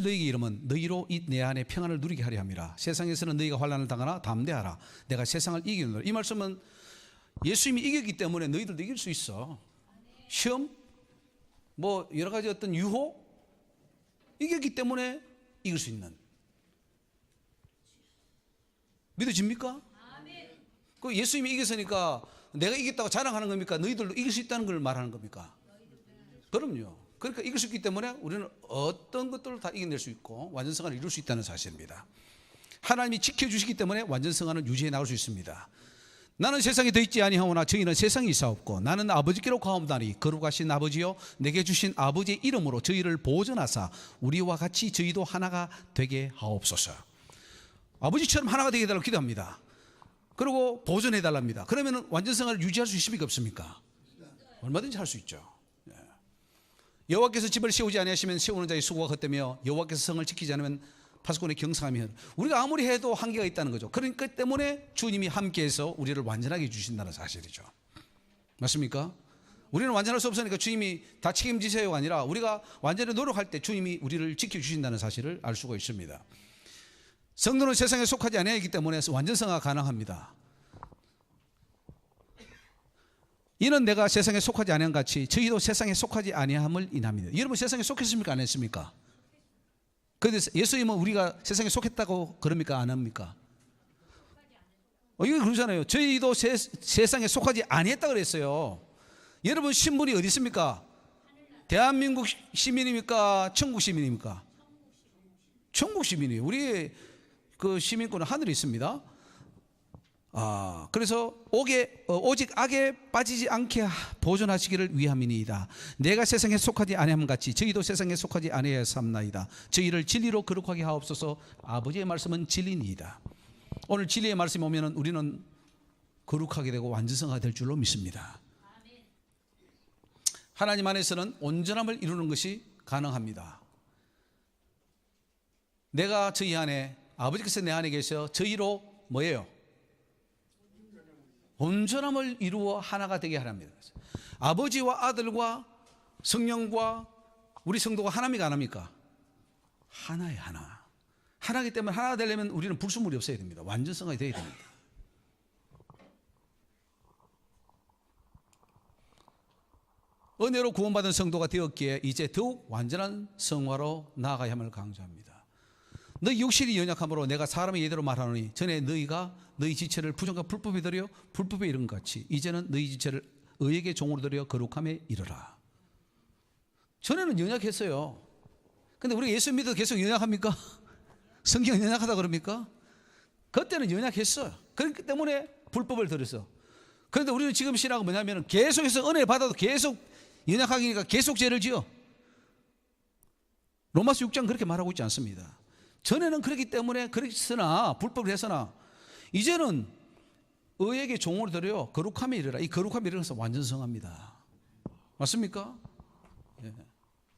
너희에게 이르면 너희로 이 내 안에 평안을 누리게 하려 함이라. 세상에서는 너희가 환난을 당하나 담대하라. 내가 세상을 이기노라. 이 말씀은 예수님이 이겼기 때문에 너희들도 이길 수 있어. 시험, 뭐 여러 가지 어떤 유혹, 이겼기 때문에 이길 수 있는. 믿어집니까? 그 예수님이 이겼으니까 내가 이겼다고 자랑하는 겁니까? 너희들도 이길 수 있다는 걸 말하는 겁니까? 그럼요. 그러니까 이길 수 있기 때문에 우리는 어떤 것들을 다 이겨낼 수 있고 완전성화를 이룰 수 있다는 사실입니다. 하나님이 지켜주시기 때문에 완전성화는 유지해 나갈 수 있습니다. 나는 세상에 더 있지 아니하오나 저희는 세상에 있사옵고 나는 아버지께로 가옵나니 거룩하신 아버지여 내게 주신 아버지의 이름으로 저희를 보존하사 우리와 같이 저희도 하나가 되게 하옵소서. 아버지처럼 하나가 되게 해달라고 기도합니다. 그리고 보존해 달랍니다. 그러면 완전성화를 유지할 수 있습니까 없습니까? 얼마든지 할 수 있죠. 여호와께서 집을 세우지 아니하시면 세우는 자의 수고가 헛되며 여호와께서 성을 지키지 않으면 파수꾼의 경상하며 우리가 아무리 해도 한계가 있다는 거죠. 그러니까 때문에 주님이 함께해서 우리를 완전하게 해주신다는 사실이죠. 맞습니까? 우리는 완전할 수 없으니까 주님이 다 책임지세요가 아니라 우리가 완전히 노력할 때 주님이 우리를 지켜주신다는 사실을 알 수가 있습니다. 성도는 세상에 속하지 아니하기 때문에 완전성화가 가능합니다. 이는 내가 세상에 속하지 아니한 같이 저희도 세상에 속하지 아니함을 인합니다. 여러분 세상에 속했습니까 안 했습니까? 그런데 예수님은 우리가 세상에 속했다고 그럽니까 안 합니까? 이거 그러잖아요. 저희도 세상에 속하지 아니했다 그랬어요. 여러분 신분이 어디 있습니까? 대한민국 시민입니까? 천국 시민입니까? 천국 시민이에요. 우리의 그 시민권은 하늘에 있습니다. 그래서 오직 악에 빠지지 않게 보존하시기를 위함이니이다. 내가 세상에 속하지 아니함 같이 저희도 세상에 속하지 아니하여 삼나이다. 저희를 진리로 거룩하게 하옵소서. 아버지의 말씀은 진리니이다. 오늘 진리의 말씀이 오면 우리는 거룩하게 되고 완전성화가 될 줄로 믿습니다. 하나님 안에서는 온전함을 이루는 것이 가능합니다. 내가 저희 안에, 아버지께서 내 안에 계셔 저희로 뭐예요? 온전함을 이루어 하나가 되게 하랍니다. 아버지와 아들과 성령과 우리 성도가 하나입니까 안 합니까? 하나예요. 하나. 하나이기 때문에 하나 되려면 우리는 불순물이 없어야 됩니다. 완전성이 되어야 됩니다. 은혜로 구원받은 성도가 되었기에 이제 더욱 완전한 성화로 나아가야 함을 강조합니다. 너희 육신이 연약함으로 내가 사람의 예대로 말하노니 전에 너희가 너희 지체를 부정과 불법에 드려 불법에 이른 것 같이 이제는 너희 지체를 의에게 종으로 드려 거룩함에 이르라. 전에는 연약했어요. 근데 우리가 예수 믿어도 계속 연약합니까? 성경은 연약하다 그럽니까? 그때는 연약했어요. 그렇기 때문에 불법을 들였어. 그런데 우리는 지금 신앙은 뭐냐면 계속해서 은혜 받아도 계속 연약하니까 계속 죄를 지어. 로마서 6장 그렇게 말하고 있지 않습니다. 전에는 그렇기 때문에 그랬으나 불법을 했으나 이제는 의에게 종으로 드려 거룩함에 이르라. 이 거룩함에 이르러서 완전성합니다. 맞습니까? 예.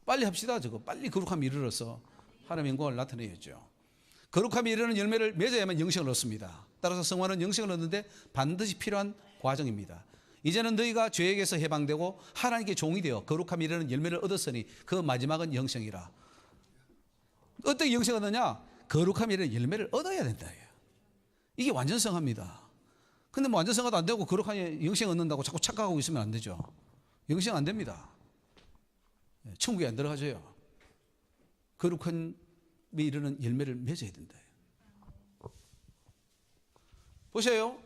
빨리 합시다. 저거 빨리 거룩함에 이르러서 하나님의 영광을 나타내야죠. 거룩함에 이르는 열매를 맺어야만 영생을 얻습니다. 따라서 성화는 영생을 얻는데 반드시 필요한 과정입니다. 이제는 너희가 죄에게서 해방되고 하나님께 종이 되어 거룩함에 이르는 열매를 얻었으니 그 마지막은 영생이라. 어떻게 영생을 얻느냐? 거룩함에 이르는 열매를 얻어야 된다. 이게 완전성합니다. 근데 뭐 완전성화도 안 되고 거룩함에 영생 얻는다고 자꾸 착각하고 있으면 안 되죠. 영생 안 됩니다. 천국에 안 들어가져요. 거룩함에 이르는 열매를 맺어야 된다. 보세요.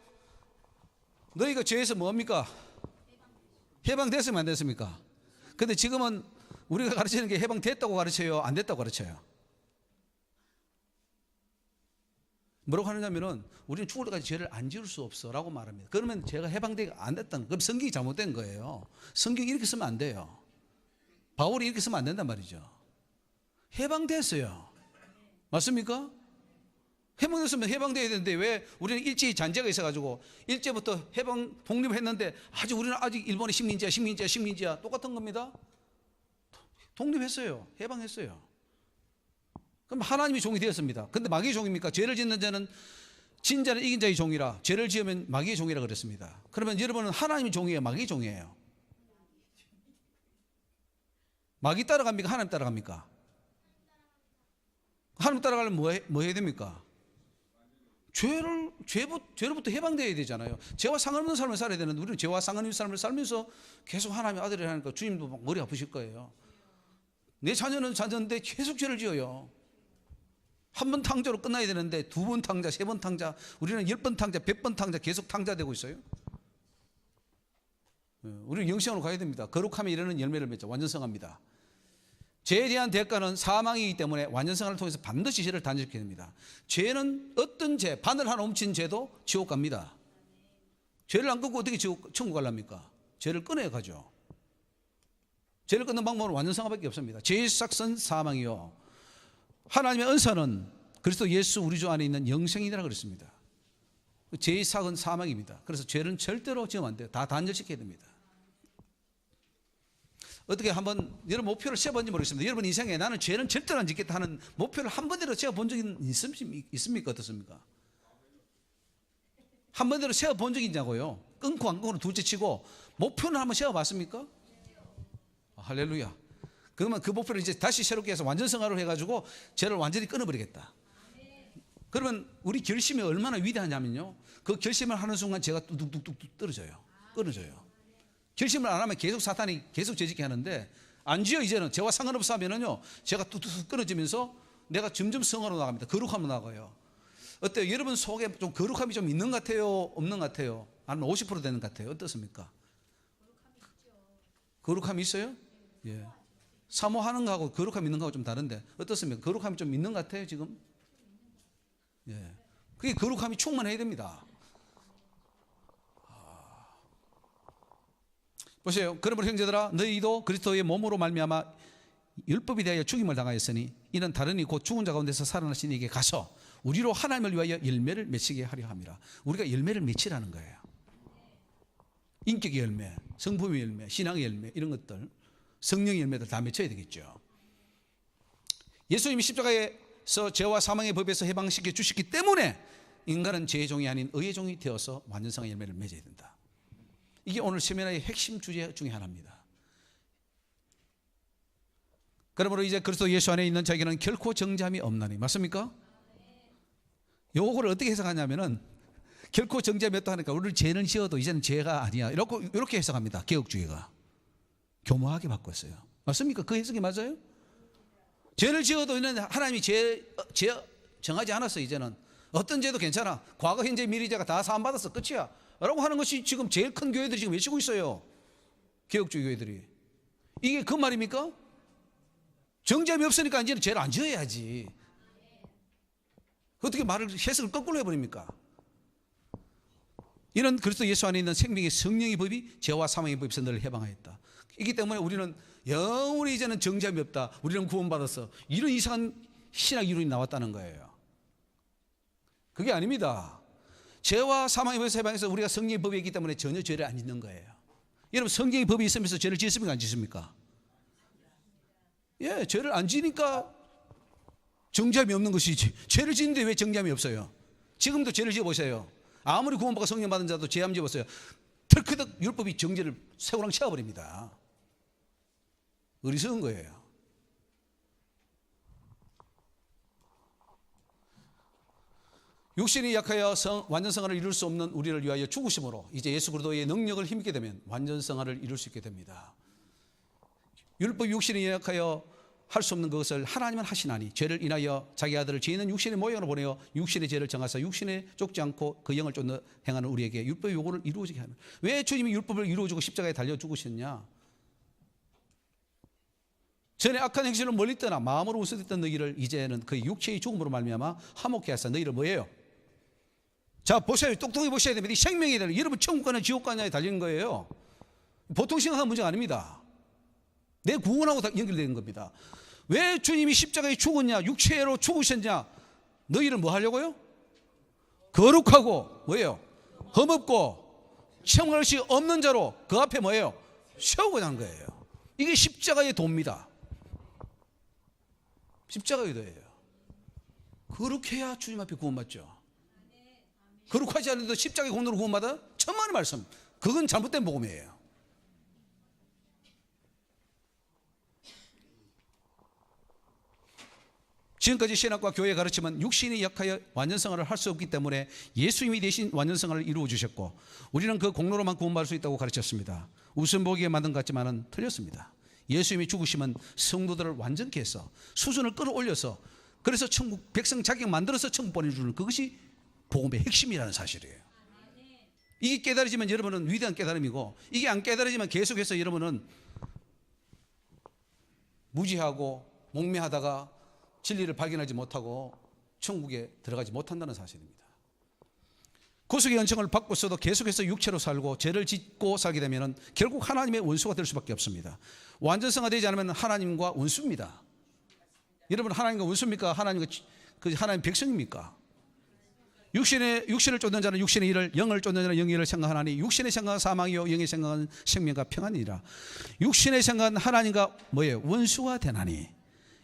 너희가 죄에서 뭐합니까? 해방됐으면 안 됐습니까? 근데 지금은 우리가 가르치는 게 해방됐다고 가르쳐요? 안 됐다고 가르쳐요? 뭐라고 하느냐면은 우리는 죽을 때까지 죄를 안 지을 수 없어 라고 말합니다. 그러면 죄가 해방되기 안 됐다는, 그럼 성경이 잘못된 거예요. 성경이 이렇게 쓰면 안 돼요. 바울이 이렇게 쓰면 안 된단 말이죠. 해방됐어요. 맞습니까? 해방됐으면 해방돼야 되는데 왜 우리는 일제히 잔재가 있어가지고 일제부터 해방 독립했는데 우리는 아직 일본의 식민지야 똑같은 겁니다. 독립했어요. 해방했어요. 그럼 하나님이 종이 되었습니다. 근데 마귀의 종입니까? 죄를 짓는 자는 진 자는 이긴 자의 종이라. 죄를 지으면 마귀의 종이라 그랬습니다. 그러면 여러분은 하나님의 종이에요? 마귀의 종이에요? 마귀 따라갑니까? 하나님 따라갑니까? 하나님 따라가려면 뭐 해야 됩니까? 죄로부터 해방되어야 되잖아요. 죄와 상관없는 삶을 살아야 되는데 우리는 죄와 상관없는 삶을 살면서 계속 하나님의 아들이라 하니까 주님도 막 머리 아프실 거예요. 내 자녀는 자녀인데 계속 죄를 지어요. 한 번 탕자로 끝나야 되는데 2번 탕자, 3번 탕자, 우리는 10번 탕자, 100번 탕자 계속 탕자되고 있어요. 우리는 영생으로 가야 됩니다. 거룩함에 이르는 열매를 맺자. 완전성합니다. 죄에 대한 대가는 사망이기 때문에 완전성을 통해서 반드시 죄를 단절시켜야 됩니다. 죄는 어떤 죄, 바늘 하나 훔친 죄도 지옥 갑니다. 죄를 안 끊고 어떻게 천국 가랍니까? 죄를 끊어야 가죠. 죄를 끊는 방법은 완전성밖에 없습니다. 죄의 삭선 사망이요, 하나님의 은사는 그리스도 예수 우리 주 안에 있는 영생이라 그랬습니다. 죄의 삭은 사망입니다. 그래서 죄는 절대로 지으면 안 돼요. 다 단절시켜야 됩니다. 어떻게 한번 여러분 목표를 세워본지 모르겠습니다. 여러분 인생에 나는 죄는 절대로 안 짓겠다 하는 목표를 한 번이라도 세워본 적이 있습니까? 어떻습니까? 한 번이라도 세워본 적이 있냐고요. 끊고 안 끊고는 둘째 치고 목표는 한번 세워봤습니까? 할렐루야. 그러면 그 목표를 이제 다시 새롭게 해서 완전성화로 해가지고 죄를 완전히 끊어버리겠다. 그러면 우리 결심이 얼마나 위대하냐면요, 그 결심을 하는 순간 죄가 뚝뚝뚝뚝 떨어져요. 끊어져요. 결심을 안 하면 계속 사탄이 계속 죄짓게 하는데, 안 지어 이제는 죄와 상관없어 하면은요, 죄가 뚝뚝뚝 끊어지면서 내가 점점 성화로 나갑니다. 거룩함으로 나가요. 어때요? 여러분 속에 좀 거룩함이 좀 있는 것 같아요? 없는 것 같아요? 아니면 50% 되는 것 같아요? 어떻습니까? 거룩함이 있어요? 예. 사모하는 거하고 거룩함 있는 거하고 좀 다른데 어떻습니까? 거룩함이 좀 있는 것 같아요 지금? 예. 그게 거룩함이 충만해야 됩니다. 보세요. 그러므로 형제들아, 너희도 그리스도의 몸으로 말미암아 율법에 대하여 죽임을 당하였으니 이는 다른 이 곧 죽은 자 가운데서 살아나신 이에게 가서 우리로 하나님을 위하여 열매를 맺히게 하려 함이라. 우리가 열매를 맺히라는 거예요. 인격의 열매, 성품의 열매, 신앙의 열매, 이런 것들, 성령의 열매들 다 맺혀야 되겠죠. 예수님이 십자가에서 죄와 사망의 법에서 해방시켜 주셨기 때문에 인간은 죄의 종이 아닌 의의 종이 되어서 완전성의 열매를 맺어야 된다. 이게 오늘 세미나의 핵심 주제 중에 하나입니다. 그러므로 이제 그리스도 예수 안에 있는 자에게는 결코 정죄함이 없나니, 맞습니까? 요거를 어떻게 해석하냐면은 결코 정죄함이 없다 하니까 우리는 죄는 지어도 이제는 죄가 아니야, 이렇게 해석합니다. 개혁주의가 교묘하게 바꿨어요. 맞습니까? 그 해석이 맞아요? 죄를 지어도 이제는 하나님이 죄 정하지 않았어. 이제는 어떤 죄도 괜찮아, 과거 현재 미래죄가 다 사함받았어, 끝이야 라고 하는 것이 지금 제일 큰 교회들이 지금 외치고 있어요. 개혁주의 교회들이. 이게 그 말입니까? 정죄함이 없으니까 이제는 죄를 안 지어야지. 어떻게 말을 해석을 거꾸로 해버립니까? 이런 그리스도 예수 안에 있는 생명의 성령의 법이 죄와 사망의 법에서 너를 해방하였다. 이기 때문에 우리는 영원히 이제는 정죄함이 없다, 우리는 구원받았어, 이런 이상한 신학 이론이 나왔다는 거예요. 그게 아닙니다. 죄와 사망의 법에서 해방해서 우리가 성령의 법이 있기 때문에 전혀 죄를 안 짓는 거예요. 여러분 성령의 법이 있으면서 죄를 짓습니까? 안 짓습니까? 예, 죄를 안 지니까 정죄함이 없는 것이지. 죄를 짓는데 왜 정죄함이 없어요? 지금도 죄를 지어보세요. 아무리 구원받고 성령 받은 자도 죄 한번 지어보세요. 털크덕 율법이 정죄를 쇠고랑 채워버립니다. 어리석은 거예요. 육신이 약하여 완전성화를 이룰 수 없는 우리를 위하여 죽으심으로 이제 예수 그리스도의 능력을 힘입게 되면 완전성화를 이룰 수 있게 됩니다. 율법 육신이 약하여 할 수 없는 그것을 하나님은 하시나니 죄를 인하여 자기 아들을 죄 있는 육신의 모양으로 보내어 육신의 죄를 정하사 육신에 쫓지 않고 그 영을 쫓는 행하는 우리에게 율법의 요구를 이루어지게 하는. 왜 주님이 율법을 이루어주고 십자가에 달려 죽으셨냐? 전에 악한 행실을 멀리 떠나 마음으로 우스댔던 너희를 이제는 그 육체의 죽음으로 말미암아 화목케 하사 너희를 뭐예요? 자 보세요. 똑똑히 보셔야 됩니다. 이 생명이 달려, 여러분 천국 가냐 지옥 가냐에 달린 거예요. 보통 생각하는 문제가 아닙니다. 내 구원하고 연결되는 겁니다. 왜 주님이 십자가에 죽었냐, 육체로 죽으셨냐? 너희를 뭐 하려고요? 거룩하고 뭐예요? 흠없고 체험할 것이 없는 자로 그 앞에 뭐예요? 세우고자 하는 거예요. 이게 십자가의 도입니다. 십자가의 도예요. 거룩해야 주님 앞에 구원받죠. 거룩하지 않아도 십자가의 공로로 구원받아? 천만의 말씀. 그건 잘못된 복음이에요. 지금까지 신학과 교회 가르침은 육신이 약하여 완전성화를 할 수 없기 때문에 예수님이 대신 완전성화를 이루어 주셨고 우리는 그 공로로만 구원받을 수 있다고 가르쳤습니다. 웃음 보기에 만든 것 같지만은 틀렸습니다. 예수님이 죽으시면 성도들을 완전케 해서 수준을 끌어올려서 그래서 천국 백성 자격 만들어서 천국 보내주는 그것이 복음의 핵심이라는 사실이에요. 이게 깨달아지면 여러분은 위대한 깨달음이고 이게 안 깨달아지면 계속해서 여러분은 무지하고 목매하다가 진리를 발견하지 못하고 천국에 들어가지 못한다는 사실입니다. 구속의 은총을 받고서도 계속해서 육체로 살고 죄를 짓고 살게 되면 결국 하나님의 원수가 될 수밖에 없습니다. 완전성화 되지 않으면 하나님과 원수입니다. 여러분 하나님과 원수입니까? 하나님 백성입니까? 육신을 쫓는 자는 육신의 일을, 영을 쫓는 자는 영의 일을 생각하나니 육신의 생각은 사망이요 영의 생각은 생명과 평안이라. 육신의 생각은 하나님과 뭐예요? 원수가 되나니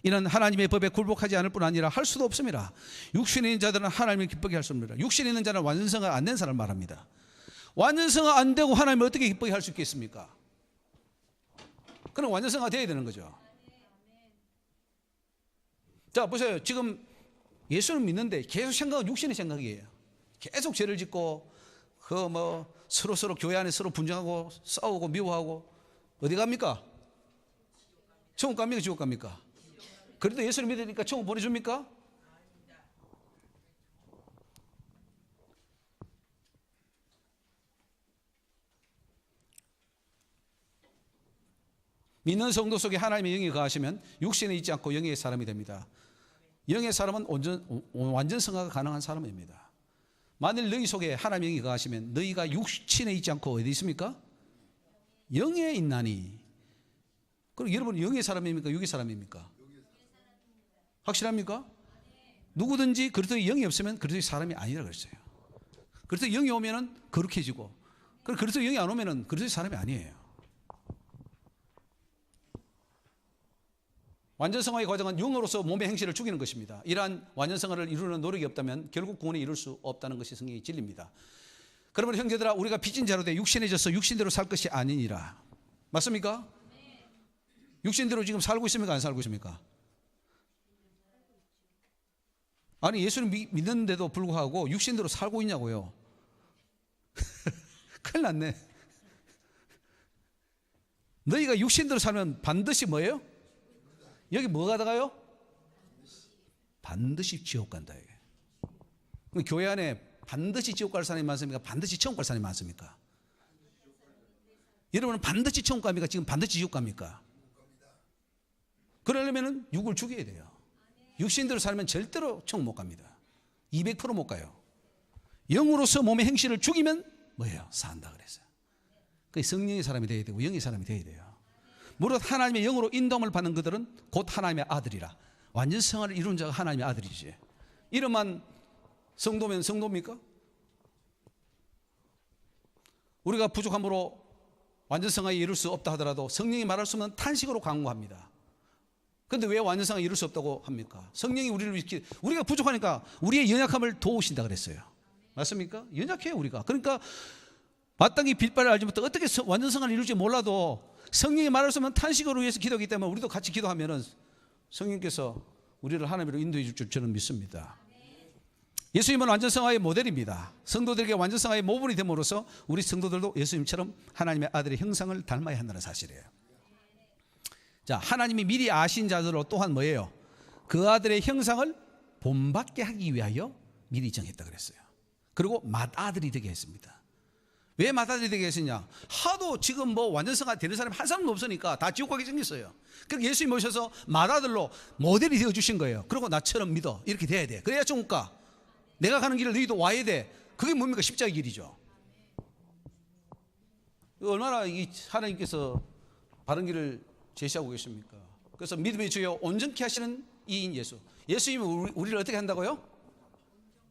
이는 하나님의 법에 굴복하지 않을 뿐 아니라 할 수도 없습니다. 육신에 있는 자들은 하나님을 기쁘게 할 수 없습니다. 육신에 있는 자는 완전성화 안 된 사람을 말합니다. 완전성화 안 되고 하나님을 어떻게 기쁘게 할 수 있겠습니까? 그럼 완전성화 돼야 되는 거죠. 자 보세요. 지금 예수를 믿는데 계속 생각은 육신의 생각이에요. 계속 죄를 짓고 서로 교회 안에 서로 분쟁하고 싸우고 미워하고 어디 갑니까? 천국 갑니까? 지옥 갑니까? 그래도 예수를 믿으니까 천국 보내줍니까? 믿는 성도 속에 하나님의 영이 거하시면 육신에 있지 않고 영의 사람이 됩니다. 영의 사람은 완전성화가 가능한 사람입니다. 만일 너희 속에 하나님의 영이 거하시면 너희가 육신에 있지 않고 어디 있습니까? 영에 있나니. 그럼 여러분 영의 사람입니까? 육의 사람입니까? 확실합니까? 누구든지 그리스도의 영이 없으면 그리스도의 사람이 아니라 그랬어요. 그리스도의 영이 오면은 거룩해지고 그리스도의 영이 안 오면은 그리스도의 사람이 아니에요. 완전성화의 과정은 영으로서 몸의 행실을 죽이는 것입니다. 이러한 완전성화를 이루는 노력이 없다면 결국 구원에 이룰 수 없다는 것이 성경의 진리입니다. 그러면 형제들아 우리가 빚진 자로 돼 육신에 져서 육신대로 살 것이 아니니라. 맞습니까? 육신대로 지금 살고 있습니까? 안 살고 있습니까? 아니 예수를 믿는데도 불구하고 육신대로 살고 있냐고요. 큰일 났네. 너희가 육신대로 살면 반드시 뭐예요? 여기 뭐가 들어가요? 반드시 지옥 간다. 이게. 교회 안에 반드시 지옥 갈 사람이 많습니까? 반드시 천국 갈 사람이 많습니까? 여러분은 반드시 천국 갑니까? 지금 반드시 지옥 갑니까? 그러려면 육을 죽여야 돼요. 육신대로 살면 절대로 천국 못 갑니다. 200%못 가요. 영으로서 몸의 행실을 죽이면 뭐예요? 산다 그랬어요. 그 성령의 사람이 되어야 되고 영의 사람이 되어야 돼요. 무릇 하나님의 영으로 인도함을 받는 그들은 곧 하나님의 아들이라. 완전성화를 이룬 자가 하나님의 아들이지. 이름만 성도면 성도입니까? 우리가 부족함으로 완전성화에 이룰 수 없다 하더라도 성령이 말할 수 없는 탄식으로 강구합니다. 그런데 왜 완전성화에 이룰 수 없다고 합니까? 성령이 우리가 부족하니까 우리의 연약함을 도우신다 그랬어요. 맞습니까? 연약해요 우리가. 그러니까 마땅히 빛발을 알지 못해 어떻게 완전성화를 이룰지 몰라도 성령이 말할 수 없는 탄식으로 위해서 기도하기 때문에 우리도 같이 기도하면 성령께서 우리를 하나님으로 인도해 줄 줄 저는 믿습니다. 예수님은 완전성화의 모델입니다. 성도들에게 완전성화의 모범이 됨으로써 우리 성도들도 예수님처럼 하나님의 아들의 형상을 닮아야 한다는 사실이에요. 자, 하나님이 미리 아신 자들로 또한 뭐예요? 그 아들의 형상을 본받게 하기 위하여 미리 정했다 그랬어요. 그리고 맏아들이 되게 했습니다. 왜 맏아들이 되게 했느냐? 하도 지금 완전성화 되는 사람이 한 사람도 없으니까 다 지옥 가게 생겼어요. 그래서 예수님 모셔서 맏아들로 모델이 되어 주신 거예요. 그리고 나처럼 믿어. 이렇게 돼야 돼. 그래야 천국 가. 내가 가는 길을 너희도 와야 돼. 그게 뭡니까? 십자가의 길이죠. 얼마나 하나님께서 바른 길을 제시하고 계십니까? 그래서 믿음의 주여 온전케 하시는 이인 예수. 예수님은 우리를 어떻게 한다고요?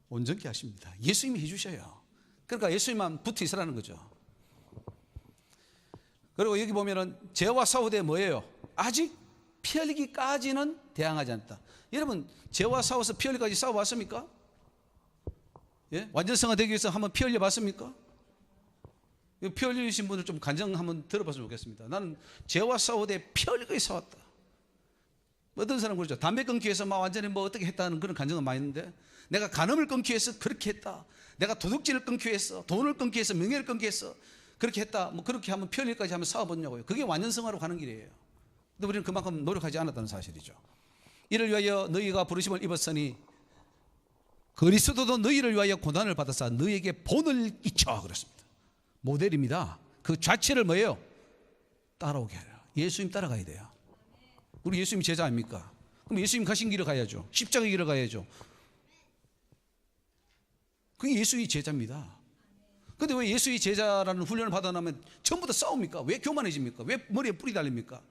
온전케 하십니다. 예수님이 해주셔요. 그러니까 예수님만 붙어 있으라는 거죠. 그리고 여기 보면은 죄와 싸우되 뭐예요? 아직 피 흘리기까지는 대항하지 않다. 여러분 죄와 싸워서 피 흘리기까지 싸워봤습니까? 예? 완전성화 되기 위해서 한번 피 흘려봤습니까? 피 흘리신 분들 좀 간증 한번 들어봤으면 좋겠습니다. 나는 죄와 싸우되 피 흘리기까지 싸웠다. 어떤 사람은 그러죠. 담배 끊기 위해서 막 완전히 뭐 어떻게 했다는 그런 간증은 많이 있는데, 내가 간음을 끊기 위해서 그렇게 했다, 내가 도둑질을 끊기 위해서, 돈을 끊기 위해서, 명예를 끊기 위해서 그렇게 했다, 뭐 그렇게 하면 편일까지 한번 싸워보냐고요. 그게 완전성화로 가는 길이에요. 근데 우리는 그만큼 노력하지 않았다는 사실이죠. 이를 위하여 너희가 부르심을 입었으니 그리스도도 너희를 위하여 고난을 받아서 너희에게 본을 잊혀 그랬습니다. 모델입니다. 그 자체를 뭐예요? 따라오게 하라. 예수님 따라가야 돼요. 우리 예수님 제자 아닙니까? 그럼 예수님 가신 길을 가야죠. 십자가의 길을 가야죠. 그게 예수의 제자입니다. 그런데 왜 예수의 제자라는 훈련을 받아 나면 전부 다 싸웁니까? 왜 교만해집니까? 왜 머리에 뿌리 달립니까?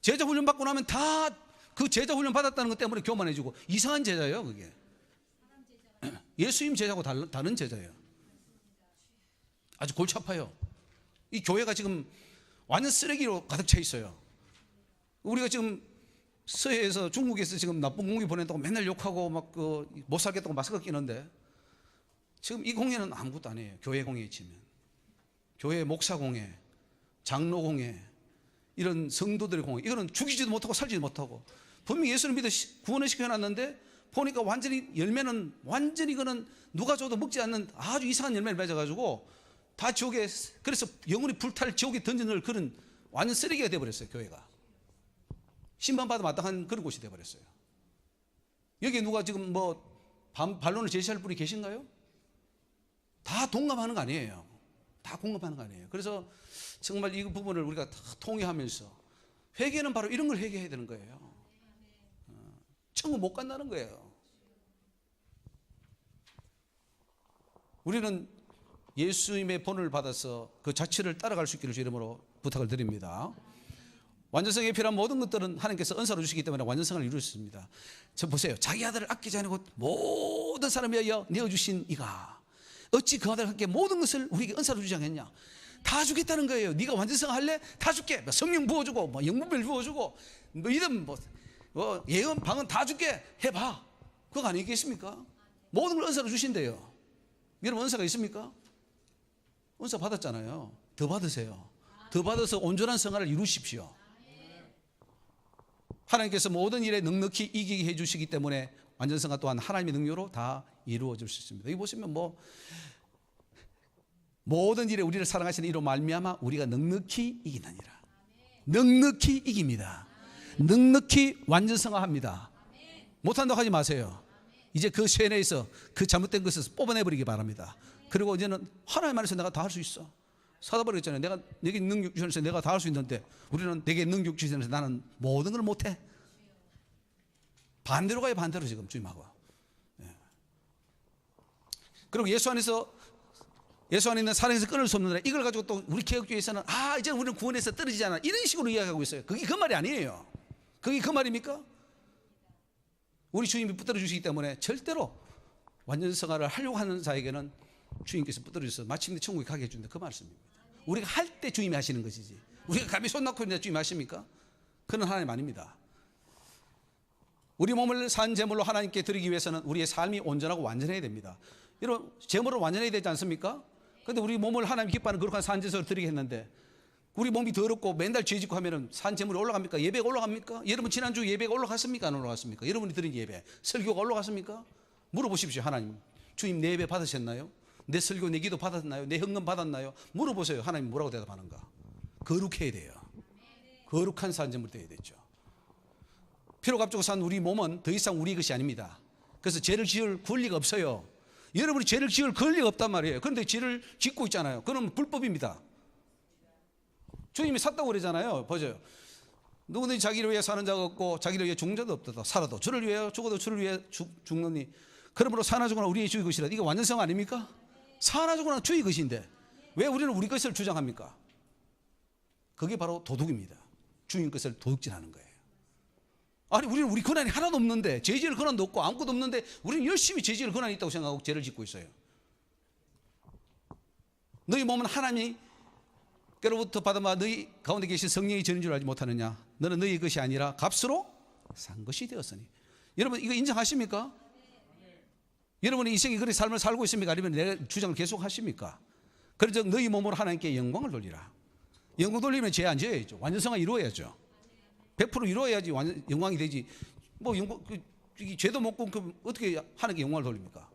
제자 훈련 받고 나면 다 그 제자 훈련 받았다는 것 때문에 교만해지고 이상한 제자예요. 그게 예수님 제자하고 다른 제자예요. 아주 골치 아파요. 이 교회가 지금 완전 쓰레기로 가득 차 있어요. 우리가 지금 서해에서, 중국에서 지금 나쁜 공기 보낸다고 맨날 욕하고 막 못 살겠다고 마스크 끼는데, 지금 이 공예는 아무것도 아니에요. 교회 공예에 치면 교회 목사 공예, 장로 공예, 이런 성도들의 공예, 이거는 죽이지도 못하고 살지도 못하고, 분명히 예수를 믿어 구원을 시켜놨는데 보니까 완전히 열매는 완전히 이거는 누가 줘도 먹지 않는 아주 이상한 열매를 맺어가지고 다 지옥에, 그래서 영원히 불탈 지옥에 던져넣을 그런 완전 쓰레기가 되어버렸어요. 교회가 심판받아 마땅한 그런 곳이 되어버렸어요. 여기에 누가 지금 뭐 반론을 제시할 분이 계신가요? 다 동감하는 거 아니에요. 다 공감하는 거 아니에요. 그래서 정말 이 부분을 우리가 다 통회하면서, 회개는 바로 이런 걸 회개해야 되는 거예요. 천국 못 간다는 거예요. 우리는 예수님의 본을 받아서 그 자체를 따라갈 수 있기를 주님으로 부탁을 드립니다. 완전성에 필요한 모든 것들은 하나님께서 은사로 주시기 때문에 완전성을 이룰 수 있습니다. 저 보세요. 자기 아들을 아끼지 않고 모든 사람을 위하여 내어주신 이가 어찌 그 아들과 함께 모든 것을 우리에게 은사로 주지 않겠냐. 다 주겠다는 거예요. 네가 완전성 할래? 다 줄게. 성령 부어주고, 뭐 영분별 부어주고, 뭐 이런 예언 방언 다 줄게. 해봐. 그거 아니겠습니까? 모든 걸 은사로 주신대요. 여러분 은사가 있습니까? 은사 받았잖아요. 더 받으세요. 더 받아서 온전한 성화를 이루십시오. 하나님께서 모든 일에 넉넉히 이기게 해주시기 때문에 완전성화 또한 하나님의 능력으로 다 이루어질 수 있습니다. 여기 보시면 모든 일에 우리를 사랑하시는 이로 말미암아 우리가 넉넉히 이기느니라. 넉넉히 이깁니다. 넉넉히 완전성화합니다. 못한다고 하지 마세요. 이제 그 쇠뇌에서 그 잘못된 것을 뽑아내버리기 바랍니다. 그리고 이제는 하나님 안에서 내가 다 할 수 있어. 사도바울이 했잖아요. 내가 내게 능력 주셔서 내가 다 할 수 있는데, 우리는 내게 능력 주셔서 나는 모든 걸 못해. 반대로 가요. 반대로 지금 주님하고. 그리고 예수 안에 있는 사랑에서 끊을 수 없는 이걸 가지고 또 우리 개혁주의에서는 이제 우리는 구원에서 떨어지지 않아, 이런 식으로 이야기하고 있어요. 그게 그 말이 아니에요. 그게 그 말입니까? 우리 주님이 붙들어 주시기 때문에 절대로 완전성화를 하려고 하는 자에게는 주님께서 붙들어 주셔서 마침내 천국에 가게 해준다, 그 말씀입니다. 우리가 할 때 주님이 하시는 것이지, 우리가 감히 손 놓고 있는데 주님이 하십니까? 그런 하나님 아닙니다. 우리 몸을 산 제물로 하나님께 드리기 위해서는 우리의 삶이 온전하고 완전해야 됩니다. 여러분, 제물을 완전해야 되지 않습니까? 그런데 우리 몸을 하나님 기뻐하는 거룩한 산제사로 드리게 했는데, 우리 몸이 더럽고 맨날 죄 짓고 하면은 산 제물이 올라갑니까? 예배가 올라갑니까? 여러분 지난주 예배가 올라갔습니까? 안 올라갔습니까? 여러분이 드린 예배, 설교가 올라갔습니까? 물어보십시오. 하나님, 주님 내 예배 받으셨나요? 내 설교, 내 기도 받았나요? 내 헌금 받았나요? 물어보세요. 하나님 뭐라고 대답하는가? 거룩해야 돼요. 거룩한 산 제물 되어야 되죠. 피로 값주고 산 우리 몸은 더 이상 우리 것이 아닙니다. 그래서 죄를 지을 권리가 없어요. 여러분이 죄를 지을 권리가 없단 말이에요. 그런데 죄를 짓고 있잖아요. 그럼 불법입니다. 주님이 샀다고 그러잖아요. 보세요. 누구든지 자기를 위해 사는 자가 없고 자기를 위해 죽는 자도 없다. 살아도 주를 위해 죽어도 주를 위해 죽느니 그러므로 사나 죽으나 우리의 주의 것이라. 이게 완전성 아닙니까? 사나 죽으나 주의 것인데 왜 우리는 우리 것을 주장합니까? 그게 바로 도둑입니다. 주님 것을 도둑질하는 거예요. 아니 우리는 우리 권한이 하나도 없는데, 죄 지을 권한도 없고 아무것도 없는데 우리는 열심히 죄 지을 권한이 있다고 생각하고 죄를 짓고 있어요. 너희 몸은 하나님이 깨로부터 받아마 너희 가운데 계신 성령이 전인 줄 알지 못하느냐? 너는 너희 것이 아니라 값으로 산 것이 되었으니. 여러분 이거 인정하십니까? 여러분이 인생이 그런 삶을 살고 있습니까? 아니면 내 주장을 계속 하십니까? 그래서 너희 몸으로 하나님께 영광을 돌리라. 영광 돌리면 죄 안 지어야죠. 완전성화 이루어야죠. 100% 이루어야지 영광이 되지. 뭐 죄도 못 굽고 어떻게 하나님께 영광을 돌립니까?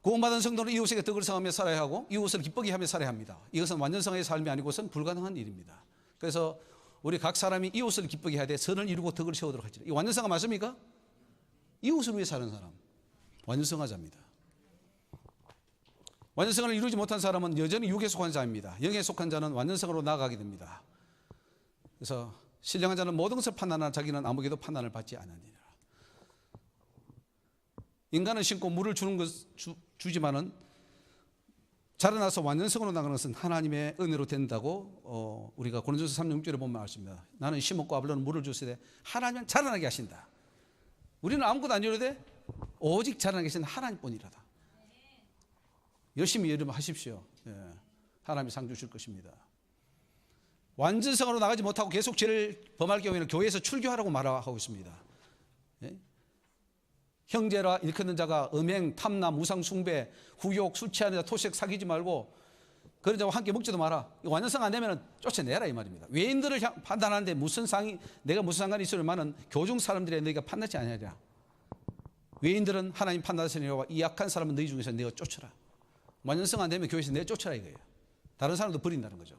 구원받은 성도는 이웃에게 덕을 성하며 살아야 하고 이웃을 기쁘게 하며 살아야 합니다. 이것은 완전성의 삶이 아니고선 불가능한 일입니다. 그래서 우리 각 사람이 이웃을 기쁘게 해야 돼. 선을 이루고 덕을 세우도록 할지라. 이 완전성화 맞습니까? 이웃을 위해 사는 사람 완전성화자입니다. 완전성을 이루지 못한 사람은 여전히 육에 속한 자입니다. 영에 속한 자는 완전성으로 나아가게 됩니다. 그래서 신령한 자는 모든 것을 판단하나 자기는 아무에게도 판단을 받지 않으니라. 인간은 심고 물을 주는 것 주지만은 자라나서 완전성으로 나가는 것은 하나님의 은혜로 된다고 우리가 고린도서 3:6절에 보면 말씀입니다. 나는 심었고 아블로는 물을 주시되 하나님은 자라나게 하신다. 우리는 아무것도 안 이루되 오직 자라나게 하신 하나님뿐이라다. 열심히 여러분 하십시오. 예. 하나님이 상 주실 것입니다. 완전성으로 나가지 못하고 계속 죄를 범할 경우에는 교회에서 출교하라고 말하고 있습니다. 예? 형제라 일컫는 자가 음행, 탐남, 우상 숭배, 후욕, 술 취하는 자, 토색 사귀지 말고 그런 자와 함께 먹지도 마라. 완전성 안 되면 쫓아내라 이 말입니다. 외인들을 판단하는데 내가 무슨 상관이 있으려면은 교중 사람들이 너희가 판단치 아니하리라. 외인들은 하나님 판단하시느니라. 이 약한 사람은 너희 중에서 내가 쫓아라. 완전성 안 되면 교회에서 내가 쫓아라 이거예요. 다른 사람도 버린다는 거죠.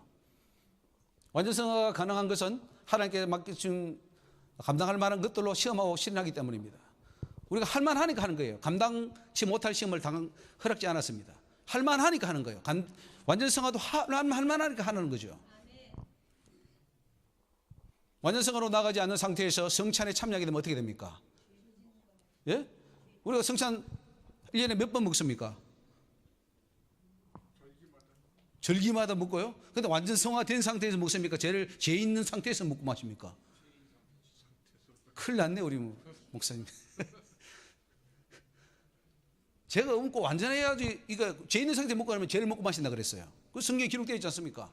완전성화가 가능한 것은 하나님께 맡기신 감당할 만한 것들로 시험하고 실현하기 때문입니다. 우리가 할만하니까 하는 거예요. 감당치 못할 시험을 허락지 않았습니다. 할만하니까 하는 거예요. 완전성화도 할만하니까 하는 거죠. 완전성화로 나가지 않는 상태에서 성찬에 참여하게 되면 어떻게 됩니까? 예? 우리가 성찬 1년에 몇 번 먹습니까? 절기마다 먹고요. 근데 완전 성화된 상태에서 먹습니까? 죄 있는 상태에서 먹고 마십니까? 큰일 났네 우리 목사님. 죄가 없고 완전해야지. 이거 죄 있는 상태에 먹고 나면 죄를 먹고 마신다 그랬어요. 그 성경에 기록되어 있지 않습니까?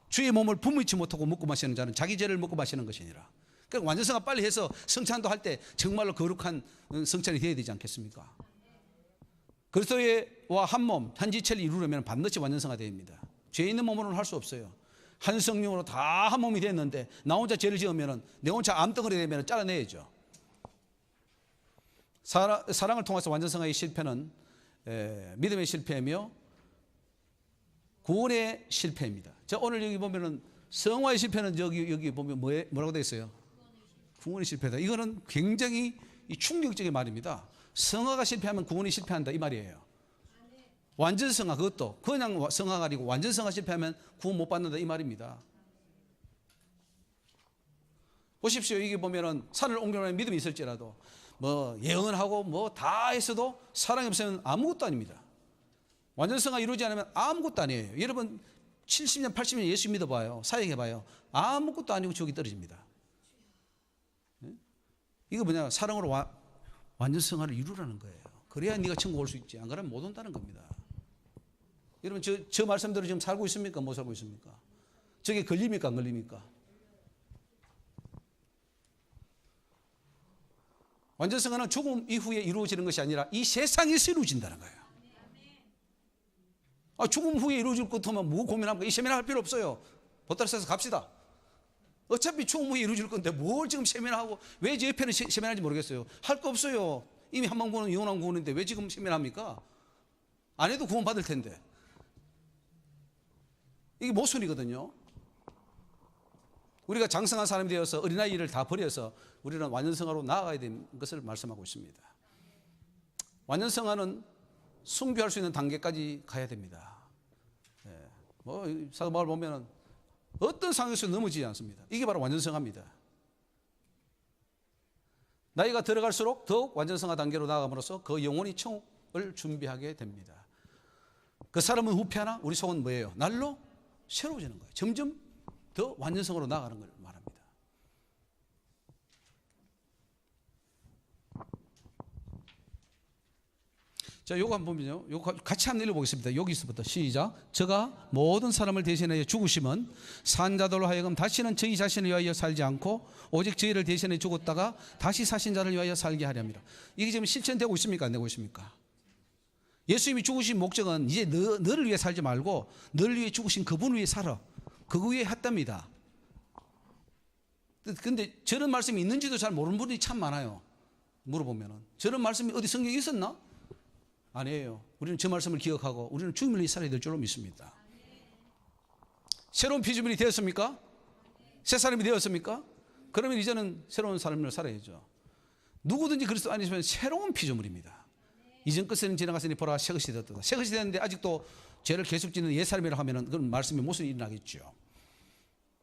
주의 몸을 분무치 못하고 먹고 마시는 자는 자기 죄를 먹고 마시는 것이니라. 그러니까 완전성화 빨리 해서 성찬도 할 때 정말로 거룩한 성찬이 되어야 되지 않겠습니까? 그리스도와 한 몸, 한 지체를 이루려면 반드시 완전성화 되어야 됩니다. 죄 있는 몸으로는 할 수 없어요. 한 성령으로 다 한 몸이 됐는데 나 혼자 죄를 지으면 내 혼자 암덩어리 되면 잘라내야죠. 사랑을 통해서 완전성화의 실패는 믿음의 실패이며 구원의 실패입니다. 자, 오늘 여기 보면은 성화의 실패는 여기 보면 뭐라고 되어 있어요? 구원의 실패다. 이거는 굉장히 충격적인 말입니다. 성화가 실패하면 구원이 실패한다 이 말이에요. 완전 성화 그것도 그냥 성화가 아니고 완전 성화 실패하면 구원 못 받는다 이 말입니다. 보십시오. 이게 보면은 산을 옮겨놓는 믿음이 있을지라도 뭐 예언을 하고 뭐 다 했어도 사랑이 없으면 아무것도 아닙니다. 완전 성화 이루지 않으면 아무것도 아니에요. 여러분 70년 80년 예수 믿어봐요. 사역해봐요. 아무것도 아니고 지옥이 떨어집니다. 이거 뭐냐? 사랑으로 완전 성화를 이루라는 거예요. 그래야 네가 천국 올 수 있지. 안 그러면 못 온다는 겁니다. 여러분 저 말씀대로 지금 살고 있습니까? 못 살고 있습니까? 저게 걸립니까? 안 걸립니까? 완전 성화는 죽음 이후에 이루어지는 것이 아니라 이 세상에서 이루어진다는 거예요. 죽음 후에 이루어질 것 같으면 뭐 고민합니까? 이 세미나 할 필요 없어요. 보따리 싸서 갑시다. 어차피 죽음 후에 이루어질 건데 뭘 지금 세미나하고 왜 제 옆에는 세미나인지 모르겠어요. 할 거 없어요. 이미 한번 구원은 영원한 구원인데 왜 지금 세미나합니까? 안 해도 구원 받을 텐데. 이게 모순이거든요. 우리가 장성한 사람이 되어서 어린아이 일을 다 버려서 우리는 완전성화로 나아가야 되는 것을 말씀하고 있습니다. 완전성화는 숭배할 수 있는 단계까지 가야 됩니다. 뭐 사도 바울 보면은 어떤 상황에서 넘어지지 않습니다. 이게 바로 완전성화입니다. 나이가 들어갈수록 더욱 완전성화 단계로 나아감으로써 그 영혼이 천국을 준비하게 됩니다. 그 사람은 후패하나 우리 속은 뭐예요? 날로 새로워지는 거예요. 점점 더 완전성으로 나아가는 걸 말합니다. 자, 요거 한번 보면요. 요거 같이 한번 읽어보겠습니다. 여기서부터 시작. 저가 모든 사람을 대신하여 죽으심은 산자들로 하여금 다시는 저희 자신을 위하여 살지 않고 오직 저희를 대신해 죽었다가 다시 사신 자를 위하여 살게 하려 합니다. 이게 지금 실천되고 있습니까? 안 되고 있습니까? 예수님이 죽으신 목적은 이제 너를 위해 살지 말고 너를 위해 죽으신 그분을 위해 살아. 그거 위해 했답니다. 근데 저런 말씀이 있는지도 잘 모르는 분이 참 많아요. 물어보면은 저런 말씀이 어디 성경에 있었나? 아니에요. 우리는 저 말씀을 기억하고 우리는 주님을 위해 살아야 될 줄로 믿습니다. 새로운 피조물이 되었습니까? 새 사람이 되었습니까? 그러면 이제는 새로운 삶을 살아야죠. 누구든지 그리스도 안에서는 새로운 피조물입니다. 이전 것은 지나갔으니 보라 새 것이 되었다. 새 것이 되었는데 아직도 죄를 계속 짓는 옛 사람이라고 하면은 그건 말씀이 모순이 일어나겠죠.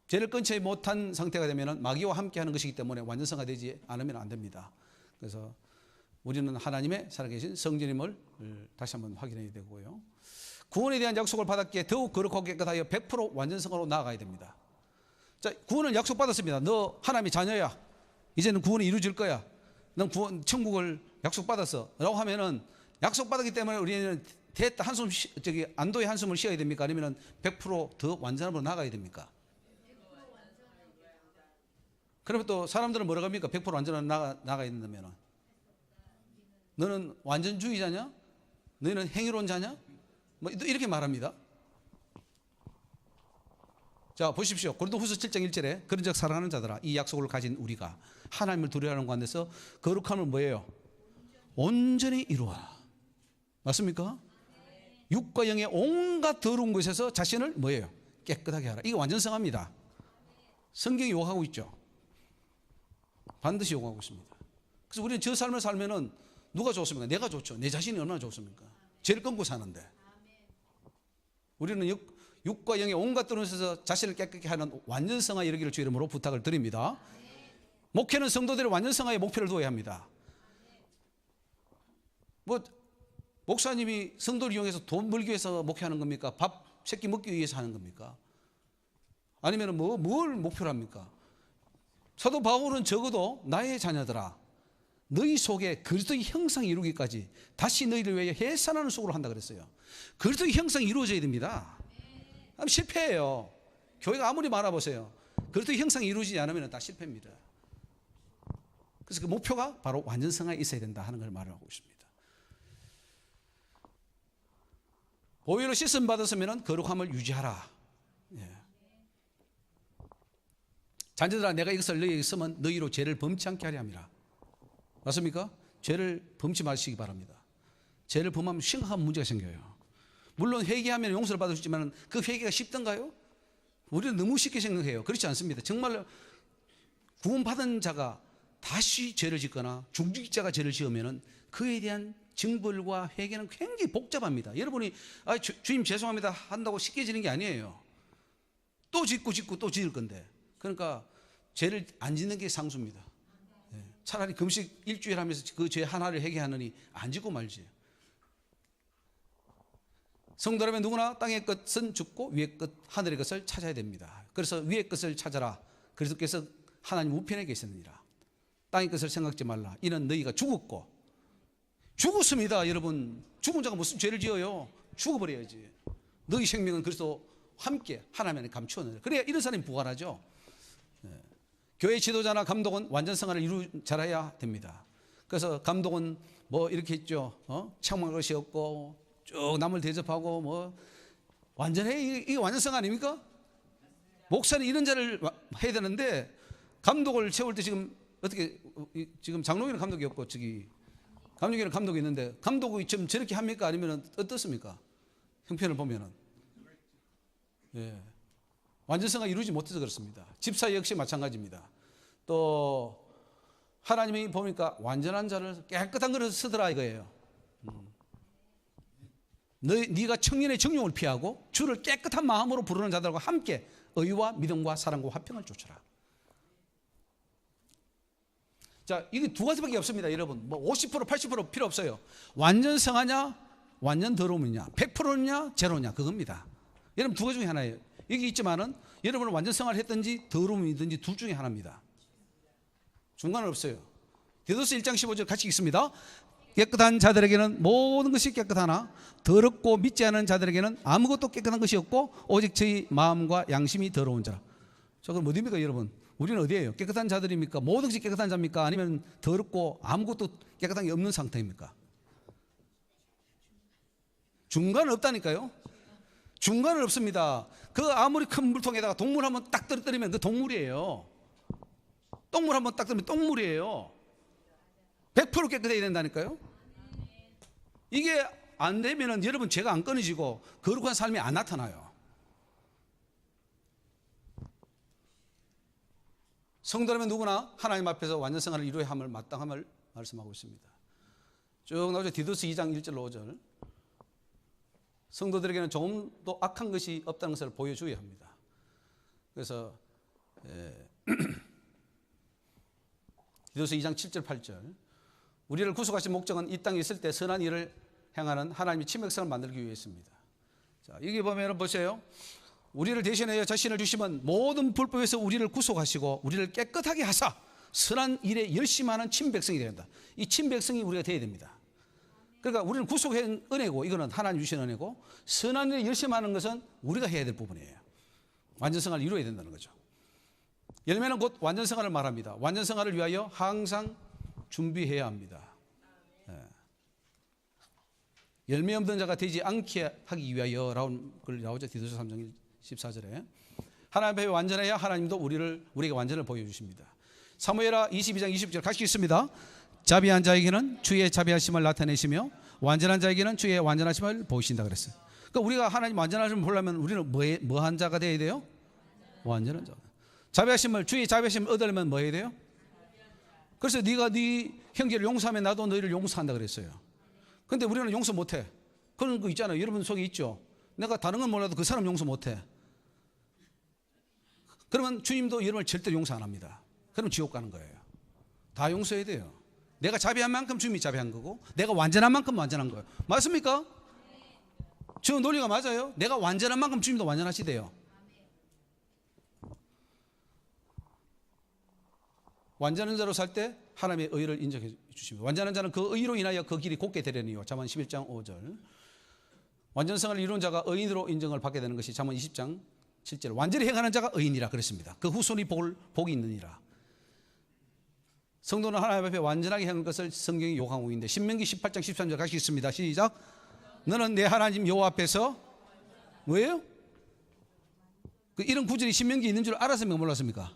죄를 끊지 못한 상태가 되면은 마귀와 함께하는 것이기 때문에 완전성화 되지 않으면 안 됩니다. 그래서 우리는 하나님의 살아계신 성전임을 다시 한번 확인해야 되고요. 구원에 대한 약속을 받았기에 더욱 거룩하고 깨끗하여 100% 완전성으로 나아가야 됩니다. 자, 구원을 약속받았습니다. 너 하나님의 자녀야. 이제는 구원이 이루어질 거야. 넌 구원, 천국을 약속받았어. 라고 하면은 약속받았기 때문에 우리는 됐다 한숨 안도의 한숨을 쉬어야 됩니까? 아니면 100%더 완전함으로 나가야 됩니까? 그러면 또 사람들은 뭐라고 합니까? 100% 완전한 나가야 된다면 너는 완전주의자냐? 너희는 행위론자냐? 뭐 이렇게 말합니다. 자, 보십시오. 고린도후서 7장 1절에 그런즉 사랑하는 자들아 이 약속을 가진 우리가 하나님을 두려워하는 가운데서 거룩함을 뭐예요? 온전히 이루어라. 맞습니까? 육과 영의 온갖 더러운 것에서 자신을 뭐예요? 깨끗하게 하라. 이게 완전성합니다. 성경이 요구하고 있죠. 반드시 요구하고 있습니다. 그래서 우리는 저 삶을 살면은 누가 좋습니까? 내가 좋죠. 내 자신이 얼마나 좋습니까? 죄를 끊고 사는데. 우리는 육과 영의 온갖 더러운 것에서 자신을 깨끗게 하는 완전성화에 이르기를 주 이름으로 부탁을 드립니다. 목회는 성도들의 완전성화에 목표를 두어야 합니다. 뭐 목사님이 성도를 이용해서 돈 벌기 위해서 목회하는 겁니까? 밥 새끼 먹기 위해서 하는 겁니까? 아니면 뭘 목표로 합니까? 사도 바울은 적어도 나의 자녀들아 너희 속에 그리스도의 형상이 이루기까지 다시 너희를 위해 해산하는 속으로 한다 그랬어요. 그리스도의 형상이 이루어져야 됩니다. 실패해요. 교회가 아무리 많아보세요. 그리스도의 형상이 이루어지지 않으면 다 실패입니다. 그래서 그 목표가 바로 완전성화에 있어야 된다 하는 걸 말하고 있습니다. 보혈로 씻음 받았으면 거룩함을 유지하라. 예. 자녀들아 내가 이것을 너희에게 쓰면 너희로 죄를 범치 않게 하려 함이라. 맞습니까? 죄를 범치 마시기 바랍니다. 죄를 범하면 심각한 문제가 생겨요. 물론 회개하면 용서를 받을 수 있지만 그 회개가 쉽던가요? 우리는 너무 쉽게 생각해요. 그렇지 않습니다. 정말 구원받은 자가 다시 죄를 짓거나 중직자가 죄를 지으면 그에 대한 징벌과 회개는 굉장히 복잡합니다. 여러분이 주님 죄송합니다 한다고 쉽게 지는 게 아니에요. 또 짓고 또 지을 건데. 그러니까 죄를 안 짓는 게 상수입니다. 차라리 금식 일주일 하면서 그 죄 하나를 회개하느니 안 짓고 말지. 성도라면 누구나 땅의 것은 죽고 위의 것 하늘의 것을 찾아야 됩니다. 그래서 위의 것을 찾아라. 그리스도께서 하나님 우편에 계셨느니라. 땅의 것을 생각지 말라. 이는 너희가 죽었습니다. 여러분 죽은 자가 무슨 죄를 지어요? 죽어버려야지. 너희 생명은 그리스도 함께 하나님 안에 감추어내라. 그래야 이런 사람이 부활하죠. 교회 지도자나 감독은 완전성화를 잘해야 됩니다. 그래서 감독은 뭐 이렇게 있죠. 창망 것이 없고 쭉 남을 대접하고 완전해. 이게 완전성 아닙니까? 목사는 이런 자를 해야 되는데 감독을 채울 때 지금 어떻게 지금 장로교는 감독이 없고 감독교는 감독이 있는데 감독이 지금 저렇게 합니까? 아니면 어떻습니까? 형편을 보면은 완전성화 이루지 못해서 그렇습니다. 집사 역시 마찬가지입니다. 또 하나님이 보니까 완전한 자를 깨끗한 것을 쓰더라 이거예요. 네가 청년의 정욕을 피하고 주를 깨끗한 마음으로 부르는 자들과 함께 의와 믿음과 사랑과 화평을 쫓아라. 자, 이게 두 가지밖에 없습니다, 여러분. 50% 80% 필요 없어요. 완전성하냐, 완전 더러움이냐, 100%냐, 제로냐 그겁니다. 여러분 두 가지 중에 하나예요. 여기 있지만은 여러분은 완전성화를 했든지 더러움이든지 둘 중에 하나입니다. 중간은 없어요. 디도스 1장 15절 같이 읽습니다. 깨끗한 자들에게는 모든 것이 깨끗하나 더럽고 믿지 않은 자들에게는 아무것도 깨끗한 것이 없고 오직 저희 마음과 양심이 더러운 자라. 그럼 어디입니까 여러분? 우리는 어디예요? 깨끗한 자들입니까? 모든 것이 깨끗한 자입니까? 아니면 더럽고 아무것도 깨끗한 게 없는 상태입니까? 중간은 없다니까요. 중간은 없습니다. 그 아무리 큰 물통에다가 동물 한번 딱 떨어뜨리면 그 동물이에요. 똥물 한번 딱 들면 똥물이에요. 100% 깨끗해야 된다니까요. 이게 안 되면은 여러분 죄가 안 끊어지고 거룩한 삶이 안 나타나요. 성도라면 누구나 하나님 앞에서 완전 생활을 이루어야 함을 마땅함을 말씀하고 있습니다. 쭉 나오죠. 디도스 2장 1절로 5절. 성도들에게는 조금도 악한 것이 없다는 것을 보여줘야 합니다. 그래서 디도스 2장 7절 8절. 우리를 구속하신 목적은 이 땅에 있을 때 선한 일을 행하는 하나님의 친백성을 만들기 위해서입니다. 자, 여기 보면 보세요. 우리를 대신하여 자신을 주시면 모든 불법에서 우리를 구속하시고 우리를 깨끗하게 하사 선한 일에 열심하는 친백성이 된다. 이 친백성이 우리가 되어야 됩니다. 그러니까 우리는 구속의 은혜고 이거는 하나님 주신 은혜고 선한 일에 열심하는 것은 우리가 해야 될 부분이에요. 완전성을 이루어야 된다는 거죠. 열매는 곧 완전성을 말합니다. 완전성을 위하여 항상 준비해야 합니다. 열매 없는 자가 되지 않게 하기 위하여라고 나오죠. 디도서 3장 14절에 하나님 앞에 완전해야 하나님도 우리에게 완전을 보여주십니다. 사무엘하 22장 20절 같이 있습니다. 자비한 자에게는 주의 자비하심을 나타내시며 완전한 자에게는 주의 완전하심을 보이신다 그랬어요. 그러니까 우리가 하나님 완전하심을 보려면 우리는 뭐한 자가 되어야 돼요? 완전한 자. 자비하심을 주의 자비하심을 얻으려면 뭐 해야 돼요? 그래서 네가 네 형제를 용서하면 나도 너희를 용서한다 그랬어요. 근데 우리는 용서 못해. 그런 거 있잖아요. 여러분 속에 있죠. 내가 다른 건 몰라도 그 사람 용서 못해. 그러면 주님도 여러분을 절대로 용서 안 합니다. 그럼 지옥 가는 거예요. 다 용서해야 돼요. 내가 자비한 만큼 주님이 자비한 거고 내가 완전한 만큼 완전한 거예요. 맞습니까? 저 논리가 맞아요. 내가 완전한 만큼 주님도 완전하시대요. 완전한 자로 살 때 하나님의 의를 인정해 주십니다. 완전한 자는 그 의로 인하여 그 길이 곧게 되려니요. 잠언 11장 5절. 완전성을 이룬 자가 의인으로 인정을 받게 되는 것이 잠언 20장 7절. 완전히 행하는 자가 의인이라 그랬습니다. 그 후손이 복이 있느니라. 성도는 하나님 앞에 완전하게 행한 것을 성경이 요구하고 있는데 신명기 18장 13절 같이 있습니다. 시작. 너는 내 하나님 여호와 앞에서 뭐예요? 이런 구절이 신명기에 있는 줄 알았습니까? 몰랐습니까?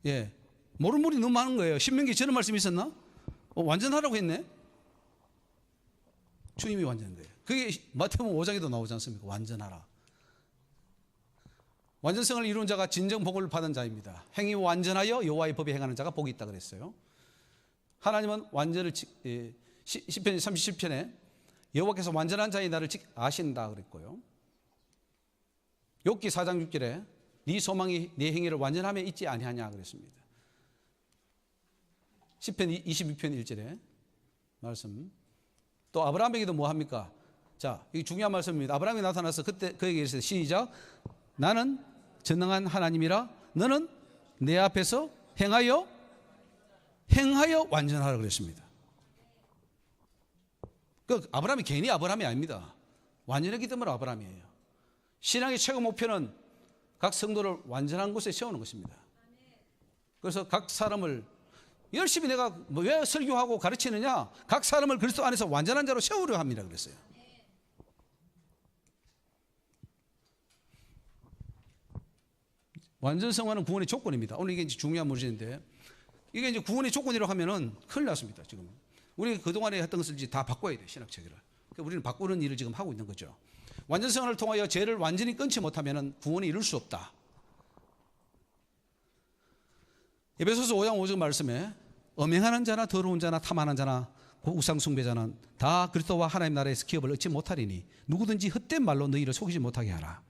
예, 모르는 분이 너무 많은 거예요. 신명기에 저런 말씀이 있었나? 완전하라고 했네. 주님이 완전한 거예요. 그게 마태복음 5장에도 나오지 않습니까? 완전하라. 완전성을 이룬 자가 진정 복을 받은 자입니다. 행위 완전하여 여호와의 법에 행하는 자가 복이 있다 그랬어요. 하나님은 완전을 시편 37편에 여호와께서 완전한 자의 나를 아신다 그랬고요. 욥기 4장 6절에 네 소망이 네 행위를 완전함에 있지 아니하냐 그랬습니다. 시편 22편 1절에 말씀. 또 아브라함에게도 뭐 합니까? 자, 이게 중요한 말씀입니다. 아브라함이 나타나서 그때 그에게 이르시되 시작. 나는 전능한 하나님이라 너는 내 앞에서 행하여 완전하라 그랬습니다. 그 아브라함이 괜히 아브라함이 아닙니다. 완전했기 때문에 아브라함이에요. 신앙의 최고 목표는 각 성도를 완전한 곳에 세우는 것입니다. 그래서 각 사람을 열심히 내가 왜 설교하고 가르치느냐? 각 사람을 그리스도 안에서 완전한 자로 세우려 합니다. 그랬어요. 완전성화는 구원의 조건입니다. 오늘 이게 이제 중요한 문제인데 이게 이제 구원의 조건이라고 하면은 큰일 났습니다. 지금 우리 그동안에 했던 것을 이제 다 바꿔야 돼. 신학 체계를. 그러니까 우리는 바꾸는 일을 지금 하고 있는 거죠. 완전성화를 통하여 죄를 완전히 끊지 못하면은 구원을 이룰 수 없다. 에베소서 5장 5절 말씀에 엄행하는 자나 더러운 자나 탐하는 자나 우상 숭배자는 다 그리스도와 하나님 나라에서 기업을 얻지 못하리니 누구든지 헛된 말로 너희를 속이지 못하게 하라.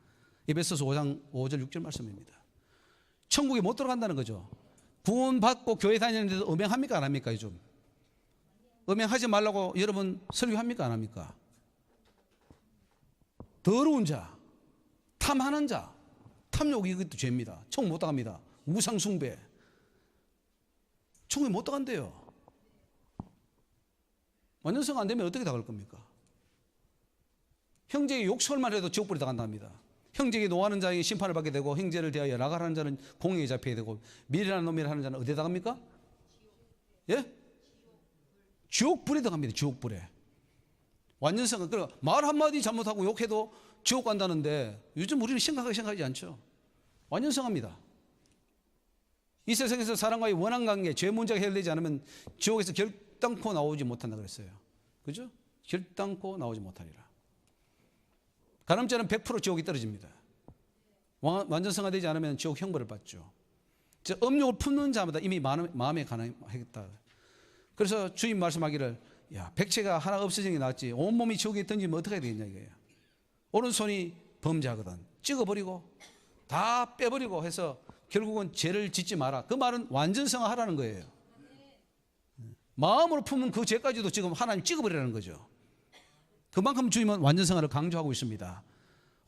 에베소서 5장 5절 6절 말씀입니다. 천국에 못 들어간다는 거죠. 구원받고 교회 다니는데도 엄행합니까 안 합니까? 요즘 엄행하지 말라고 여러분 설교합니까 안 합니까? 더러운 자, 탐하는 자, 탐욕 이것도 죄입니다. 천국 못 들어갑니다. 우상 숭배 천국에 못 들어간대요. 완전성 안 되면 어떻게 나갈 겁니까? 형제의 욕설만 해도 지옥불에 들어간답니다. 형제에게 노하는 자에게 심판을 받게 되고 형제를 대하여 나가라는 자는 공의에 잡혀야 되고 미련한 놈이라 하는 자는 어디에 들어갑니까? 예? 지옥불에 들어갑니다. 지옥불에. 완전성은 말 한마디 잘못하고 욕해도 지옥 간다는데 요즘 우리는 심각하게 생각하지 않죠. 완전성합니다. 이 세상에서 사람과의 원한 관계, 죄 문제가 해결되지 않으면 지옥에서 결단코 나오지 못한다 그랬어요. 그죠? 결단코 나오지 못하리라. 가늠죄는 100% 지옥이 떨어집니다. 완전성화 되지 않으면 지옥 형벌을 받죠. 음욕을 품는 자마다 이미 마음에 가능하겠다. 그래서 주님 말씀하기를, 야, 백체가 하나 없어지는 게 낫지 온몸이 지옥에 던지면 어떻게 해야 되겠냐 이거예요. 오른손이 범죄하거든 찍어버리고 다 빼버리고 해서 결국은 죄를 짓지 마라. 그 말은 완전성화하라는 거예요. 마음으로 품는 그 죄까지도 지금 하나님 찍어버리라는 거죠. 그만큼 주님은 완전성화를 강조하고 있습니다.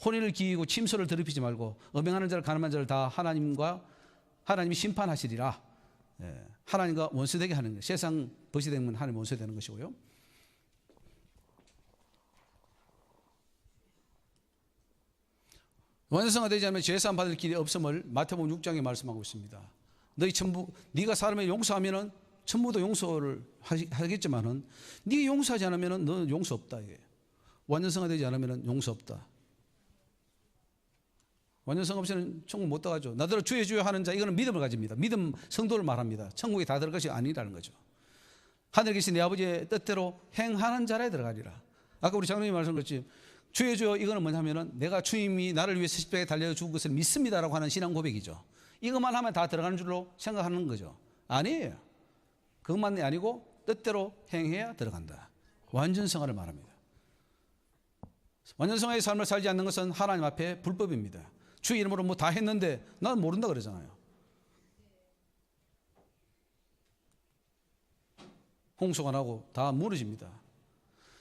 혼인을 기이고 침소를 더럽히지 말고 음행하는 자를 가늠한 자를 다 하나님이 심판하시리라. 하나님과 원수되게 하는 것. 세상 벗이 되면 하나님 원수되는 것이고요. 완전성화 되지 않으면 죄사함 받을 길이 없음을 마태복음 6장에 말씀하고 있습니다. 네가 사람을 용서하면은 천부도 용서를 하겠지만은 네 용서하지 않으면은 너는 용서 없다. 이게 완전성화 되지 않으면은 용서 없다. 완전성화 없이는 천국 못 들어가죠. 나더러 주여 주여 하는 자, 이거는 믿음을 가집니다. 믿음 성도를 말합니다. 천국에 다 들어갈 것이 아니라는 거죠. 하늘에 계신 내 아버지의 뜻대로 행하는 자라에 들어가리라. 아까 우리 장로님 말씀하셨지, 주여 주여 이거는 뭐냐면은 내가 주님이 나를 위해서 십자가에 달려 죽은 것을 믿습니다라고 하는 신앙 고백이죠. 이것만 하면 다 들어가는 줄로 생각하는 거죠. 아니에요. 그것만이 아니고 뜻대로 행해야 들어간다. 완전성화를 말합니다. 완전성화의 삶을 살지 않는 것은 하나님 앞에 불법입니다. 주의 이름으로 뭐 다 했는데 나는 모른다 그러잖아요. 홍수가 나고 다 무너집니다.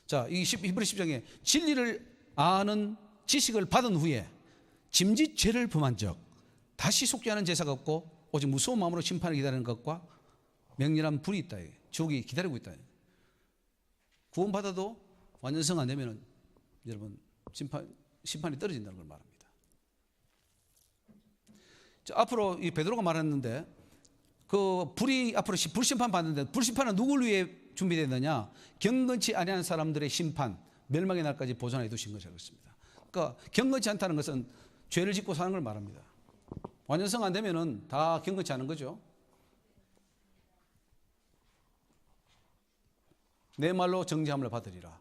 자, 이 히브리 10장에 진리를 아는 지식을 받은 후에 짐짓 죄를 범한 적 다시 속죄하는 제사가 없고 오직 무서운 마음으로 심판을 기다리는 것과 맹렬한 불이 있다. 지옥이 기다리고 있다. 구원받아도 완전성 안 되면 여러분 심판이 떨어진다는 걸 말합니다. 자, 앞으로 이 베드로가 말했는데 그 불이 앞으로 불심판 받는데 불심판은 누구를 위해 준비되느냐? 경건치 아니한 사람들의 심판, 멸망의 날까지 보존해 두신 것이라고 했습니다. 그러니까 경건치 않다는 것은 죄를 짓고 사는 걸 말합니다. 완전성 안 되면은 다 경건치 않은 거죠. 내 말로 정죄함을 받으리라.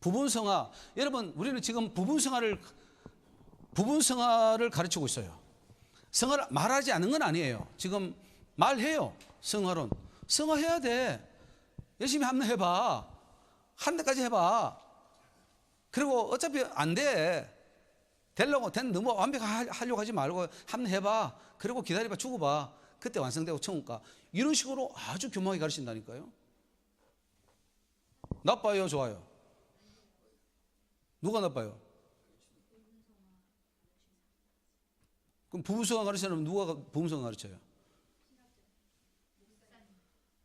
부분성화, 여러분 우리는 지금 부분성화를 가르치고 있어요. 성화를 말하지 않는 건 아니에요. 지금 말해요. 성화론. 성화해야 돼. 열심히 한번 해봐. 한 대까지 해봐. 그리고 어차피 안 돼. 너무 완벽하려고 하지 말고 한번 해봐. 그리고 기다려봐. 죽어봐. 그때 완성되고 천국 가. 이런 식으로 아주 교묘하게 가르친다니까요. 나빠요? 좋아요? 누가 나빠요? 그럼 부부성화 가르치려면 누가 부부성화 가르쳐요?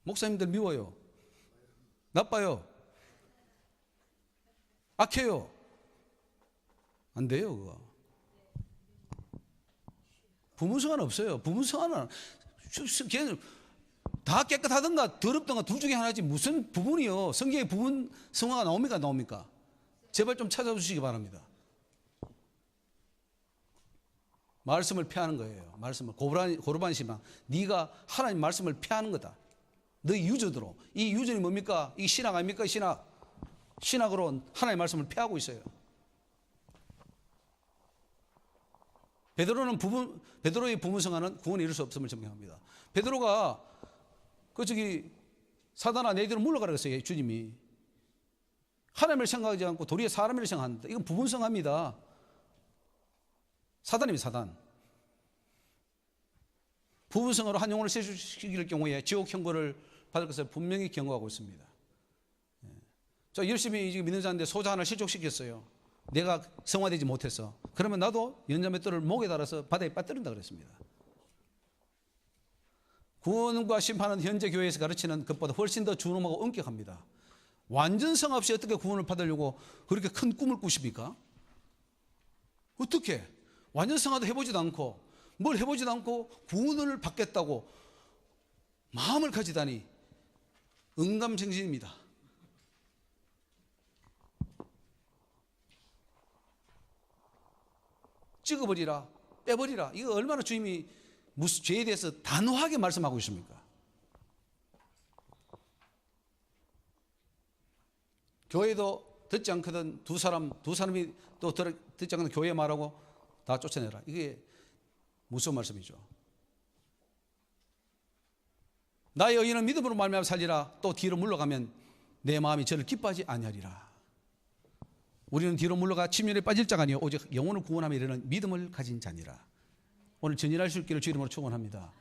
목사님들 미워요. 나빠요. 악해요. 안 돼요, 그거. 부부성화는 없어요. 부부성화는 걔는 다 깨끗하던가 더럽던가 둘 중에 하나지 무슨 부분이요. 성경에 부분성화가 나옵니까? 제발 좀 찾아주시기 바랍니다. 말씀을 피하는 거예요. 말씀을 고르반 신앙. 네가 하나님 말씀을 피하는 거다. 너희 유저대로. 이 유저는 뭡니까? 이 신학 아닙니까? 신학으로 하나님의 말씀을 피하고 있어요. 베드로의 부분성화는 구원에 이룰 수 없음을 증명합니다. 베드로가 사단아 내 뒤로 물러가라 그랬어요. 주님이. 하나님을 생각하지 않고 도리어 사람을 생각한다. 이건 부분성화입니다. 사단입니다. 사단. 부분성화로 한 영혼을 세수시킬 경우에 지옥 형벌을 받을 것을 분명히 경고하고 있습니다. 저 열심히 믿는 자인데 소자 하나 실족시켰어요. 내가 성화되지 못해서. 그러면 나도 연자맷돌을 목에 달아서 바다에 빠뜨린다 그랬습니다. 구원과 심판은 현재 교회에서 가르치는 것보다 훨씬 더 준엄하고 엄격합니다. 완전성 없이 어떻게 구원을 받으려고 그렇게 큰 꿈을 꾸십니까? 어떻게? 완전성화도 해보지도 않고 뭘 해보지도 않고 구원을 받겠다고 마음을 가지다니 응감정신입니다. 찍어버리라, 빼버리라. 이거 얼마나 주님이 무슨 죄에 대해서 단호하게 말씀하고 있습니까? 교회도 듣지 않거든 두 사람이 또 듣지 않거든 교회 말하고 다 쫓아내라. 이게 무슨 말씀이죠? 나의 의인은 믿음으로 말미암아 살리라. 또 뒤로 물러가면 내 마음이 저를 기뻐하지 아니하리라. 우리는 뒤로 물러가 침륜에 빠질 자가 아니요 오직 영혼을 구원하며 이르는 믿음을 가진 자니라. 오늘 전진할 수 있기를 주 이름으로 축원합니다.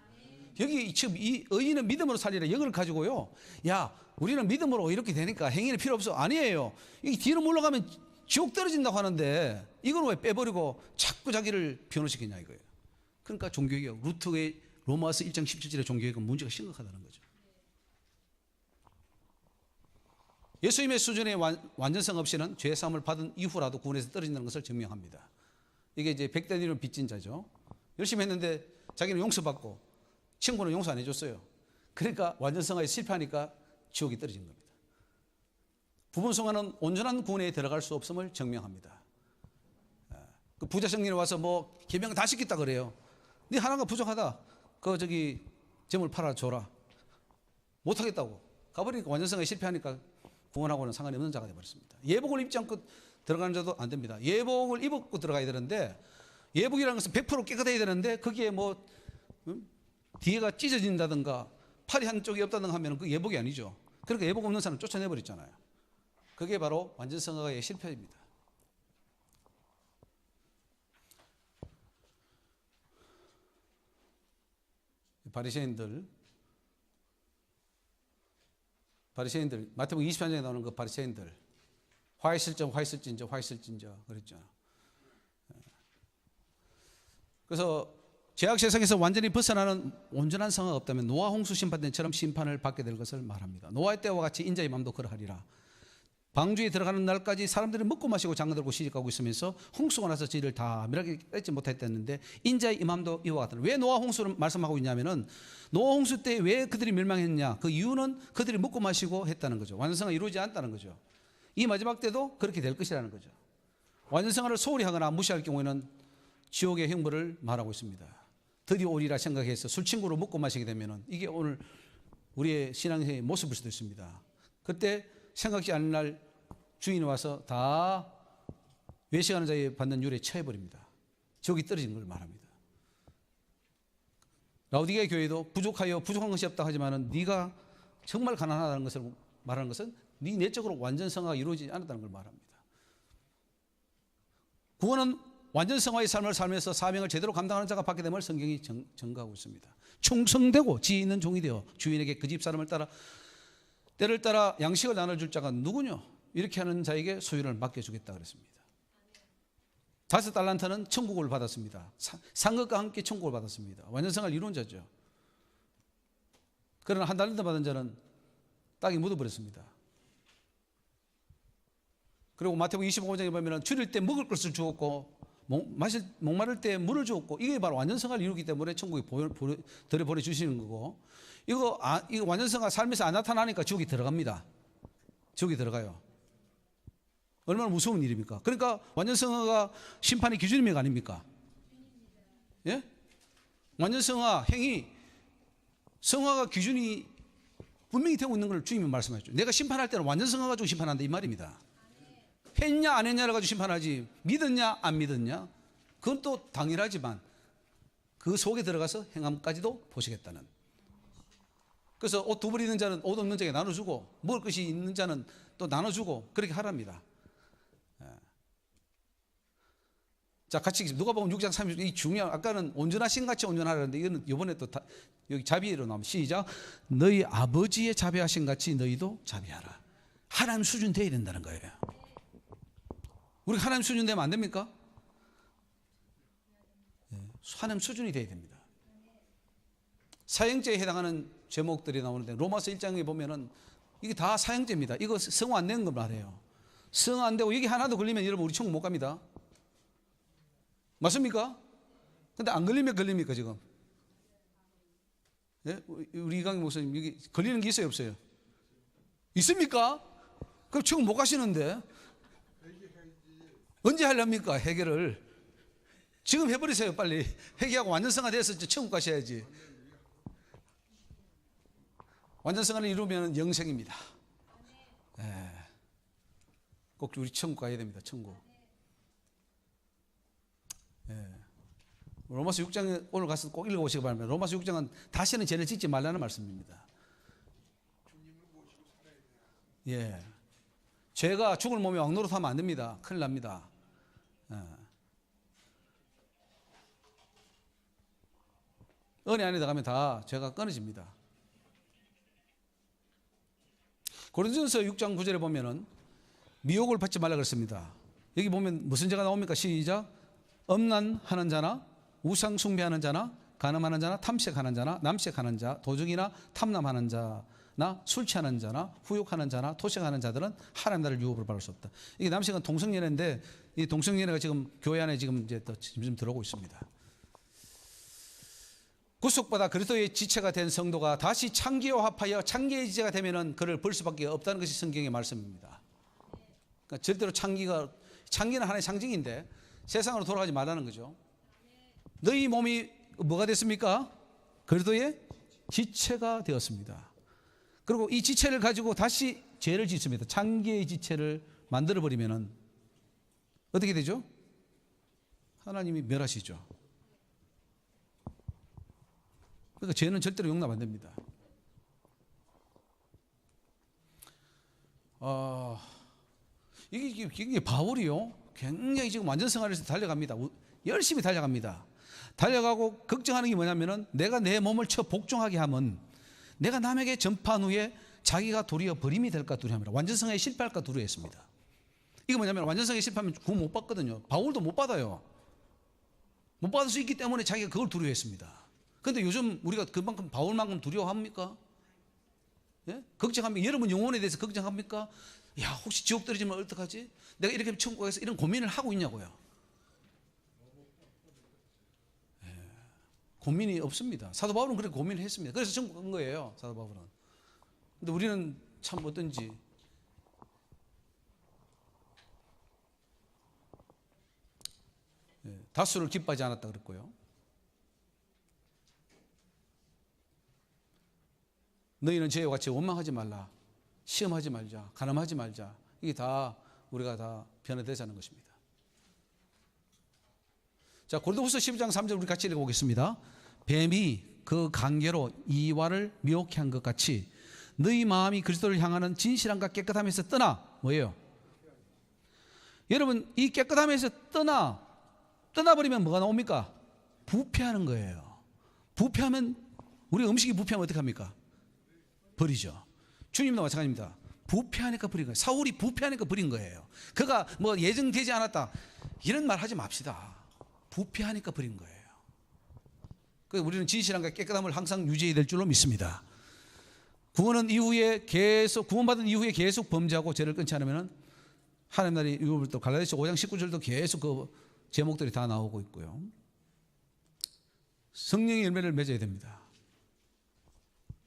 여기 지금 이 의인은 믿음으로 살리라 이걸 가지고요, 야 우리는 믿음으로 이렇게 되니까 행위는 필요 없어. 아니에요. 이 뒤로 물러가면 지옥 떨어진다고 하는데 이걸 왜 빼버리고 자꾸 자기를 변호시키냐 이거예요. 그러니까 종교개혁, 루트의 로마서 1장 17절의 종교개혁은 문제가 심각하다는 거죠. 예수님의 수준의 완전성 없이는 죄사함을 받은 이후라도 구원에서 떨어진다는 것을 증명합니다. 이게 이제 백단위로 빚진 자죠. 열심히 했는데 자기는 용서받고 친구는 용서 안 해줬어요. 그러니까 완전성화에 실패하니까 지옥이 떨어진 겁니다. 부분성화는 온전한 구원에 들어갈 수 없음을 증명합니다. 그 부자 청년이 와서 뭐 계명 다 시켰다 그래요. 네 하나가 부족하다. 그 저기 점을 팔아줘라. 못하겠다고 가버리니까 완전성화에 실패하니까 구원하고는 상관이 없는 자가 되어버렸습니다. 예복을 입지 않고 들어가는 자도 안 됩니다. 예복을 입고 들어가야 되는데 예복이라는 것은 100% 깨끗해야 되는데 거기에 뭐 뒤에가 찢어진다든가 팔이 한쪽이 없다든가 하면 그 예복이 아니죠. 그러니까 예복 없는 사람 쫓아내버렸잖아요. 그게 바로 완전성화의 실패입니다. 바리새인들 마태복음 20장에 나오는 그 바리새인들 화 있을진저 그랬죠. 그래서 죄악 세상에서 완전히 벗어나는 온전한 성화가 없다면 노아 홍수 심판된처럼 심판을 받게 될 것을 말합니다. 노아의 때와 같이 인자의 맘도 그러하리라. 방주에 들어가는 날까지 사람들이 먹고 마시고 장가들고 시집가고 있으면서 홍수가 나서 저희를 다 멸하게 뺏지 못했다는데 인자의 임함도 이와 같다. 왜 노아 홍수를 말씀하고 있냐면은 노아 홍수 때 왜 그들이 멸망했냐? 그 이유는 그들이 먹고 마시고 했다는 거죠. 완전성화 이루어지지 않았다는 거죠. 이 마지막 때도 그렇게 될 것이라는 거죠. 완전성화를 소홀히 하거나 무시할 경우에는 지옥의 형벌을 말하고 있습니다. 드디어 오리라 생각해서 술 친구로 먹고 마시게 되면은 이게 오늘 우리의 신앙의 모습일 수도 있습니다. 그때 생각지 않은 날 주인이 와서 다 외식하는 자에 받는 율에 처해버립니다. 지옥이 떨어지는 걸 말합니다. 라오디게아 교회도 부족한 것이 없다 하지만은 네가 정말 가난하다는 것을 말하는 것은 네 내적으로 완전성화가 이루어지지 않았다는 걸 말합니다. 구원은 완전성화의 삶을 살면서 사명을 제대로 감당하는 자가 받게 됨을 성경이 증거하고 있습니다. 충성되고 지혜 있는 종이 되어 주인에게 그 집 사람을 따라 때를 따라 양식을 나눠줄 자가 누구냐? 이렇게 하는 자에게 소유를 맡겨주겠다 그랬습니다. 5달란트는 천국을 받았습니다. 상급과 함께 천국을 받았습니다. 완전성화를 이룬 자죠. 그러나 1달란트 받은 자는 땅에 묻어버렸습니다. 그리고 마태복음 25장에 보면 줄일 때 먹을 것을 주었고 목마를 때 물을 주었고 이게 바로 완전성화를 이루기 때문에 천국에 들여보내주시는 거고 이거 완전성화 삶에서 안 나타나니까 지옥이 들어갑니다. 지옥이 들어가요. 얼마나 무서운 일입니까? 그러니까 완전성화가 심판의 기준입니까? 아닙니까? 예? 완전성화 행위 성화가 기준이 분명히 되고 있는 걸 주님이 말씀하셨죠. 내가 심판할 때는 완전성화 가지고 심판한다 이 말입니다. 했냐 안 했냐를 가지고 심판하지 믿었냐 안 믿었냐 그건 또 당연하지만 그 속에 들어가서 행함까지도 보시겠다는. 그래서 옷 두 벌 있는 자는 옷 없는 자에게 나눠주고 먹을 것이 있는 자는 또 나눠주고 그렇게 하랍니다. 자, 같이 누가복음 6장 30절 이 중요한 아까는 온전하신 같이 온전하라는데 이거는 이번에 또 여기 자비로 나오면 시작. 너희 아버지의 자비하신 같이 너희도 자비하라. 하나님 수준 돼야 된다는 거예요. 우리 하나님 수준 되면 안 됩니까? 하나님 수준이 돼야 됩니다. 사형죄에 해당하는 제목들이 나오는데 로마서 1장에 보면은 이게 다 사형죄입니다. 이거 성화 안 된 걸 말해요. 성화 안 되고 여기 하나도 걸리면 여러분 우리 천국 못 갑니다. 맞습니까? 근데 안 걸리면 걸립니까 지금? 예? 우리 이강희 목사님 여기 걸리는 게 있어요 없어요? 있습니까? 그럼 천국 못 가시는데 언제 하렵니까 해결을? 지금 해버리세요. 빨리 회개하고 완전성화 돼서 천국 가셔야지. 완전성화를 이루면 영생입니다. 네. 꼭 우리 천국 가야 됩니다. 천국. 네. 로마서 6장 오늘 가서 꼭 읽어보시기 바랍니다. 로마서 6장은 다시는 죄를 짓지 말라는 말씀입니다. 예. 죄가 죽을 몸에 왕노릇하면 안 됩니다. 큰일 납니다. 예. 은혜 안에 들어가면 다 죄가 끊어집니다. 고린도전서 6장 9절에 보면은 미혹을 받지 말라 그랬습니다. 여기 보면 무슨 죄가 나옵니까? 시작. 음란하는 자나 우상 숭배하는 자나 간음하는 자나 탐색하는 자나 남색하는 자 도적이나 탐남하는 자나 술 취하는 자나 후욕하는 자나 토색하는 자들은 하나님 나라를 유업으로 받을 수 없다. 이게 남색은 동성연애인데 이 동성연애가 지금 교회 안에 지금 이제 또 점점 들어오고 있습니다. 구속받아 그리스도의 지체가 된 성도가 다시 창기와 합하여 창기의 지체가 되면은 그를 볼 수밖에 없다는 것이 성경의 말씀입니다. 그러니까 절대로 창기는 하나의 상징인데 세상으로 돌아가지 말라는 거죠. 너희 몸이 뭐가 됐습니까? 그리스도의 지체가 되었습니다. 그리고 이 지체를 가지고 다시 죄를 짓습니다. 창기의 지체를 만들어 버리면은 어떻게 되죠? 하나님이 멸하시죠. 그러니까 죄는 절대로 용납 안 됩니다. 이게 바울이요. 굉장히 지금 완전성화를 해서 달려갑니다. 열심히 달려갑니다. 달려가고 걱정하는 게 뭐냐면은 내가 내 몸을 쳐 복종하게 하면 내가 남에게 전파한 후에 자기가 도리어 버림이 될까 두려워합니다. 완전성화에 실패할까 두려워했습니다. 이거 뭐냐면 완전성화에 실패하면 구원 못 받거든요. 바울도 못 받아요. 못 받을 수 있기 때문에 자기가 그걸 두려워했습니다. 그런데 요즘 우리가 그만큼 바울만큼 두려워합니까? 예? 걱정합니까? 여러분 영혼에 대해서 걱정합니까? 야, 혹시 지옥 떨어지면 어떡하지? 내가 이렇게 천국 가서 이런 고민을 하고 있냐고요. 예. 고민이 없습니다. 사도 바울은 그렇게 고민을 했습니다. 그래서 천국 간 거예요. 사도 바울은. 근데 우리는 참 어떤지 다수를 기뻐하지 않았다 그랬고요. 너희는 죄와 같이 원망하지 말라. 시험하지 말자. 간음하지 말자. 이게 다 우리가 다 변화되자는 것입니다. 자, 고린도후서 12장 3절 우리 같이 읽어보겠습니다. 뱀이 그 관계로 이와를 미혹해 한 것 같이 너희 마음이 그리스도를 향하는 진실함과 깨끗함에서 떠나 뭐예요? 여러분 이 깨끗함에서 떠나버리면 뭐가 나옵니까? 부패하는 거예요. 부패하면 우리 음식이 부패하면 어떻게 합니까? 버리죠. 주님도 마찬가지입니다. 부패하니까 버린 거예요. 사울이 부패하니까 버린 거예요. 그가 뭐 예정되지 않았다 이런 말 하지 맙시다. 부패하니까 버린 거예요. 그래서 우리는 진실함과 깨끗함을 항상 유지해야 될 줄로 믿습니다. 구원받은 이후에 계속 범죄하고 죄를 끊지 않으면 하나님 나라의 유업을 또 갈라디아서 5장 19절도 계속 그 제목들이 다 나오고 있고요. 성령의 열매를 맺어야 됩니다.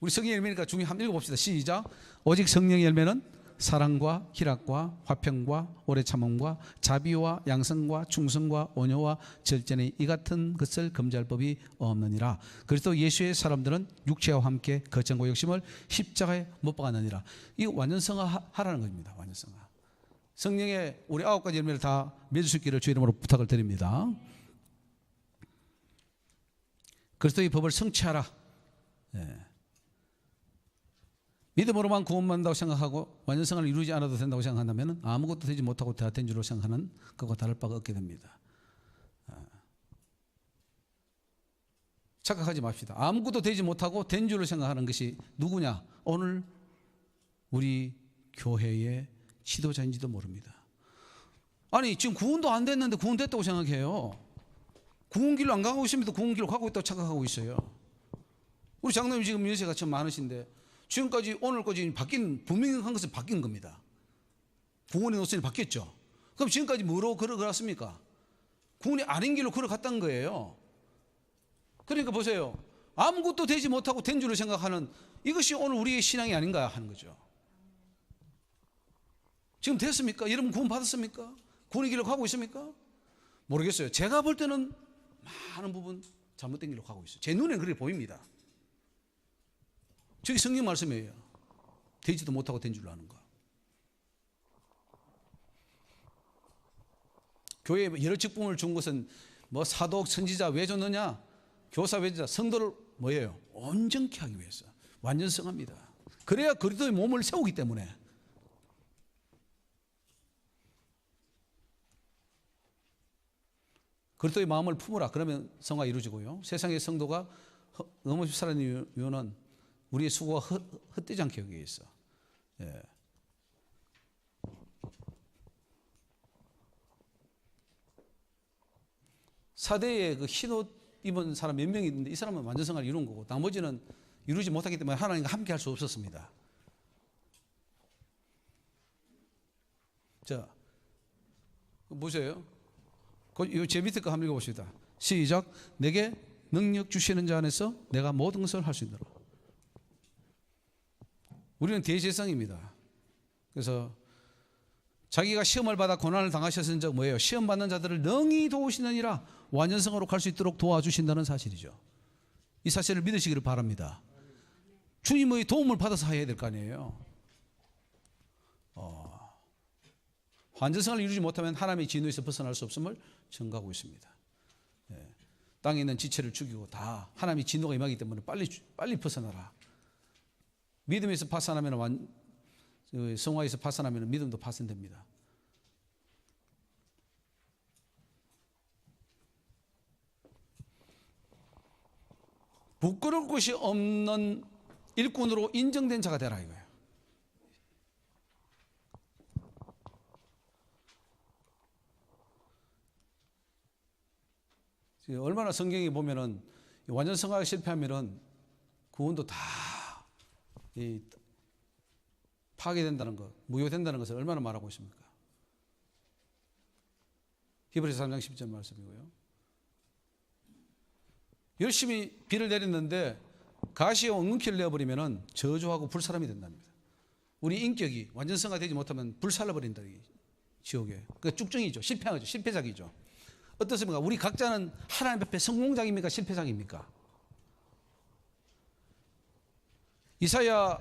우리 성령의 열매니까 중요히 한번 읽어봅시다. 시작. 오직 성령의 열매는 사랑과 희락과 화평과 오래 참음과 자비와 양성과 충성과 온유와 절제니 이 같은 것을 금지할 법이 없느니라. 그리스도 예수의 사람들은 육체와 함께 거창과 욕심을 십자가에 못 박았느니라. 이거 완전성화 하라는 겁니다. 완전성화. 성령의 우리 9가지 열매를 다 맺을 수 있기를 주의 이름으로 부탁을 드립니다. 그리스도의 법을 성취하라. 네. 믿음으로만 구원받는다고 생각하고 완전성을 이루지 않아도 된다고 생각한다면 아무것도 되지 못하고 다 된 줄로 생각하는 그것과 다를 바가 없게 됩니다. 착각하지 맙시다. 아무것도 되지 못하고 된 줄로 생각하는 것이 누구냐? 오늘 우리 교회의 지도자인지도 모릅니다. 아니 지금 구원도 안 됐는데 구원됐다고 생각해요. 구원길로 안 가고 있으면서 구원길로 가고 있다고 착각하고 있어요. 우리 장로님 지금 연세가 참 많으신데 지금까지 오늘까지 분명한 것은 바뀐 겁니다. 구원의 노선이 바뀌었죠. 그럼 지금까지 뭐로 걸어갔습니까? 구원이 아닌 길로 걸어갔다는 거예요. 그러니까 보세요. 아무것도 되지 못하고 된 줄로 생각하는 이것이 오늘 우리의 신앙이 아닌가 하는 거죠. 지금 됐습니까? 여러분 구원 받았습니까? 구원의 길로 가고 있습니까? 모르겠어요. 제가 볼 때는 많은 부분 잘못된 길로 가고 있어요. 제 눈에는 그렇게 보입니다. 저기 성경 말씀이에요. 되지도 못하고 된 줄로 아는 거. 교회에 여러 직분을 준 것은 뭐 사도, 선지자 왜 줬느냐? 교사 왜 줬냐? 성도를 뭐예요? 온전케 하기 위해서. 완전성합니다. 그래야 그리스도의 몸을 세우기 때문에. 그리스도의 마음을 품으라. 그러면 성화가 이루어지고요. 세상의 성도가 너무 살아있는 이유는 우리의 수고가 헛되지 않게 하기 위해서. 예. 사대에 그 흰옷 입은 사람 몇 명이 있는데 이 사람은 완전성화를 이룬 거고 나머지는 이루지 못하기 때문에 하나님과 함께 할 수 없었습니다. 자, 보세요. 제 밑에 거 한번 읽어봅시다. 시작. 내게 능력 주시는 자 안에서 내가 모든 것을 할 수 있도록. 우리는 대제사장입니다. 그래서 자기가 시험을 받아 고난을 당하셨은 적 뭐예요? 시험 받는 자들을 능히 도우시느니라 완전성으로 갈 수 있도록 도와주신다는 사실이죠. 이 사실을 믿으시기를 바랍니다. 주님의 도움을 받아서 해야 될 거 아니에요. 완전성을 이루지 못하면 하나님의 진노에서 벗어날 수 없음을 증거하고 있습니다. 예. 땅에 있는 지체를 죽이고 다 하나님의 진노가 임하기 때문에 빨리 벗어나라. 믿음에서 파산하면 성화에서 파산하면 믿음도 파산됩니다. 부끄러울 것이 없는 일꾼으로 인정된 자가 되라 이거예요. 얼마나 성경에 보면은 완전 성화가 실패하면은 구원도 다 파괴된다는 것, 무효된다는 것을 얼마나 말하고 있습니까? 히브리서 3장 10절 말씀이고요. 열심히 비를 내렸는데 가시와 엉겅퀴를 내어버리면 저주하고 불사람이 된답니다. 우리 인격이 완전성화되지 못하면 불살라버린다. 지옥에. 그 쭉정이죠. 실패한 거죠. 실패작이죠. 어떻습니까? 우리 각자는 하나님 앞에 성공작입니까? 실패작입니까? 이사야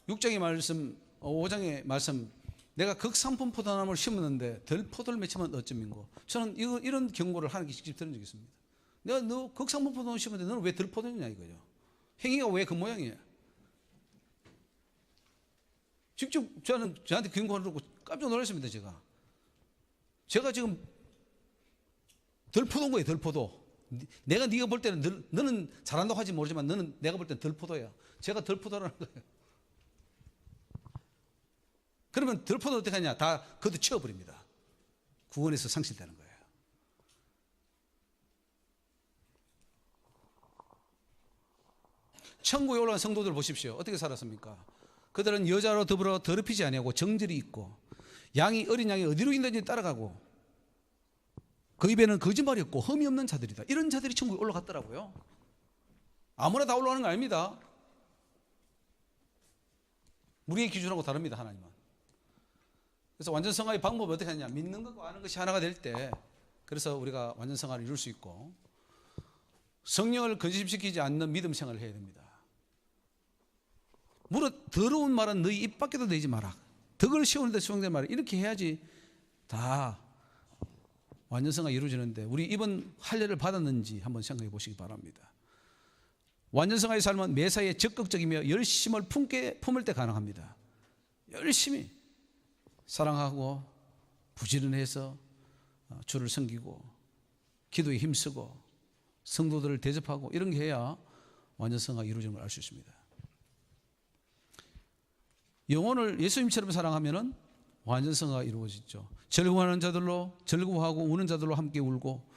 6장의 말씀, 5장의 말씀, 내가 극상품 포도나무를 심었는데 덜 포도를 맺히면 어쩌민고. 저는 이런 경고를 하나님께 직접 들은 적이 있습니다. 내가 너 극상품 포도나무 심었는데 너는 왜 덜 포도냐 이거죠. 행위가 왜 그 모양이에요? 직접 저한테 경고를 하고 깜짝 놀랐습니다. 제가 지금 덜 포도인 거예요. 덜 포도. 내가 네가 볼 때는 너는 잘한다고 하지 모르지만 너는 내가 볼 때는 덜 포도야. 제가 덜 포도라는 거예요. 그러면 덜 포도 어떻게 하냐? 다 걷어치워버립니다. 구원에서 상실되는 거예요. 천국에 올라간 성도들 보십시오. 어떻게 살았습니까? 그들은 여자로 더불어 더럽히지 아니하고 정절이 있고 어린 양이 어디로 있는지 따라가고 그 입에는 거짓말이 없고 흠이 없는 자들이다. 이런 자들이 천국에 올라갔더라고요. 아무나 다 올라가는 거 아닙니다. 우리의 기준하고 다릅니다. 하나님은. 그래서 완전성화의 방법이 어떻게 하냐? 믿는 것과 아는 것이 하나가 될 때 그래서 우리가 완전성화를 이룰 수 있고 성령을 건집시키지 않는 믿음 생활을 해야 됩니다. 무릇 더러운 말은 너희 입 밖에도 내지 마라. 덕을 씌우는 데 수용된 말을 이렇게 해야지 다 완전성화 이루어지는데 우리 이번 할례를 받았는지 한번 생각해 보시기 바랍니다. 완전성화의 삶은 매사에 적극적이며 열심을 품을 때 가능합니다. 열심히 사랑하고 부지런해서 주를 섬기고 기도에 힘쓰고 성도들을 대접하고 이런 게 해야 완전성화가 이루어지는 걸 알 수 있습니다. 영혼을 예수님처럼 사랑하면 완전성화가 이루어지죠. 즐거워하는 자들로 즐거워하고 우는 자들로 함께 울고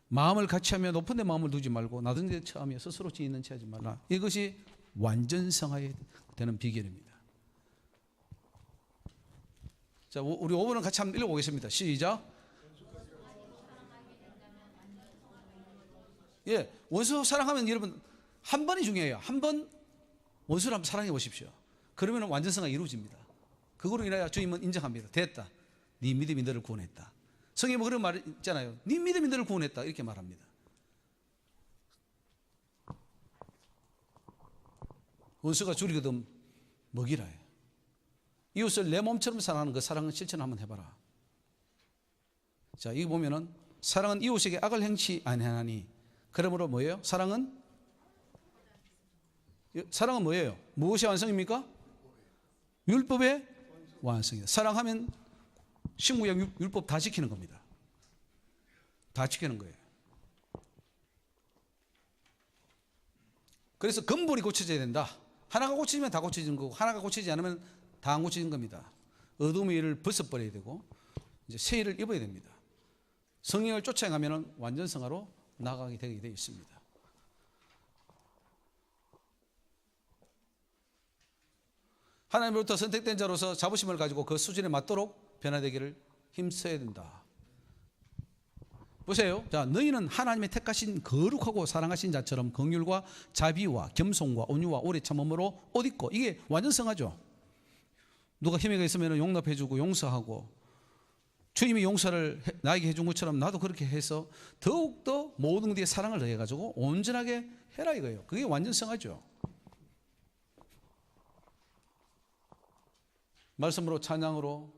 마음을 같이 하며 높은 데 마음을 두지 말고 낮은 데 처하며 스스로 지있는 채 하지 말라. 이것이 완전성화에 되는 비결입니다. 자, 우리 5번을 같이 한번 읽어보겠습니다. 시작. 예, 원수 사랑하면 여러분 한 번이 중요해요. 한 번 원수를 한번 사랑해 보십시오. 그러면 완전성화가 이루어집니다. 그거로 인하여 주님은 인정합니다. 됐다. 네 믿음이 너를 구원했다. 성경에 그런 말 있잖아요. 네 믿음이 너를 구원했다. 이렇게 말합니다. 원수가 줄이거든 먹이라 해. 이웃을 내 몸처럼 사랑하는 그 사랑을 실천 한번 해봐라. 자, 여기 보면은 사랑은 이웃에게 악을 행치 아니하나니. 그러므로 뭐예요? 사랑은 뭐예요? 무엇의 완성입니까? 율법의 완성이다. 사랑하면 신구약 율법 다 지키는 겁니다. 다 지키는 거예요. 그래서 근본이 고쳐져야 된다. 하나가 고쳐지면 다 고쳐지는 거고, 하나가 고쳐지지 않으면 다 안 고쳐지는 겁니다. 어둠의 일을 벗어버려야 되고 이제 새 일을 입어야 됩니다. 성령을 쫓아가면 완전성화로 나아가게 되게 되어 있습니다. 하나님으로부터 선택된 자로서 자부심을 가지고 그 수준에 맞도록 변화되기를 힘써야 된다. 보세요. 자, 너희는 하나님의 택하신 거룩하고 사랑하신 자처럼 긍휼과 자비와 겸손과 온유와 오래 참음으로 옷 입고, 이게 완전성하죠. 누가 힘이 있으면 용납해주고 용서하고, 주님이 용서를 나에게 해준 것처럼 나도 그렇게 해서 더욱더 모든 것에 사랑을 더해가지고 온전하게 해라 이거예요. 그게 완전성하죠. 말씀으로, 찬양으로,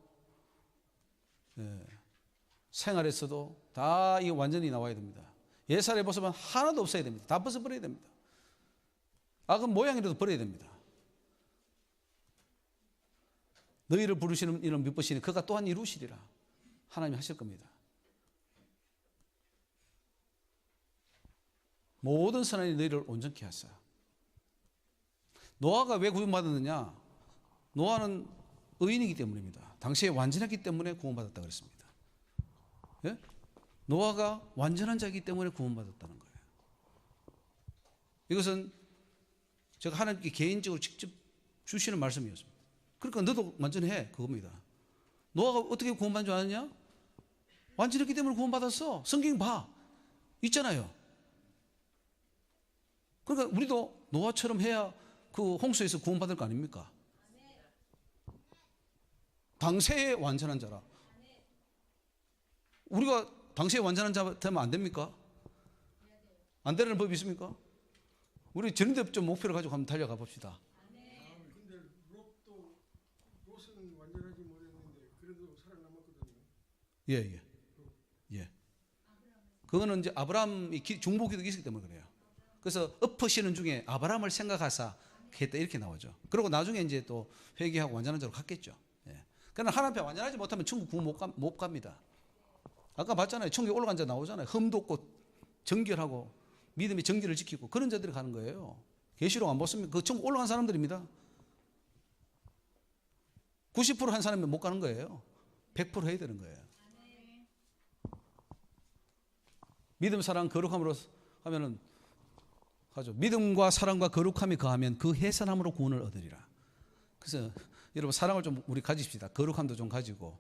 생활에서도 다 이게 완전히 나와야 됩니다. 옛살의 모습은 하나도 없어야 됩니다. 다 벗어버려야 됩니다. 악은 모양이라도 버려야 됩니다. 너희를 부르시는 이는 미쁘시니 그가 또한 이루시리라. 하나님이 하실 겁니다. 모든 선한이 너희를 온전케 하사. 노아가 왜 구원받았느냐? 노아는 의인이기 때문입니다. 당시에 완전했기 때문에 구원받았다 그랬습니다. 예? 노아가 완전한 자이기 때문에 구원받았다는 거예요. 이것은 제가 하나님께 개인적으로 직접 주시는 말씀이었습니다. 그러니까 너도 완전해, 그겁니다. 노아가 어떻게 구원받은 줄 아느냐? 완전했기 때문에 구원받았어. 성경 봐, 있잖아요. 그러니까 우리도 노아처럼 해야 그 홍수에서 구원받을 거 아닙니까? 당시에 완전한 자라. 우리가 당시에 완전한 자 되면 안 됩니까? 안 되는 법이 있습니까? 우리 전인대 좀 목표를 가지고 한번 달려가 봅시다. 근데 롯은 완전하지 못했는데 그래도 살아남았거든요. 예. 그거는 이제 아브라함이 중보기도 있었기 때문에 그래요. 그래서 엎으시는 중에 아브라함을 생각하사 했다 이렇게 나오죠. 그리고 나중에 이제 또 회개하고 완전한 자로 갔겠죠. 예. 그러나 하나님 앞에 완전하지 못하면 천국 구원 못 갑니다. 아까 봤잖아요. 천국에 올라간 자 나오잖아요. 흠도 없고 정결하고 믿음의 정기를 지키고 그런 자들이 가는 거예요. 계시록 안 보습니까? 그 천국 올라간 사람들입니다. 90% 한 사람이 못 가는 거예요. 100% 해야 되는 거예요. 믿음, 사랑, 거룩함으로 하면은 하죠. 믿음과 사랑과 거룩함이 거하면 그 해산함으로 구원을 얻으리라. 그래서 여러분 사랑을 좀 우리 가집시다. 거룩함도 좀 가지고.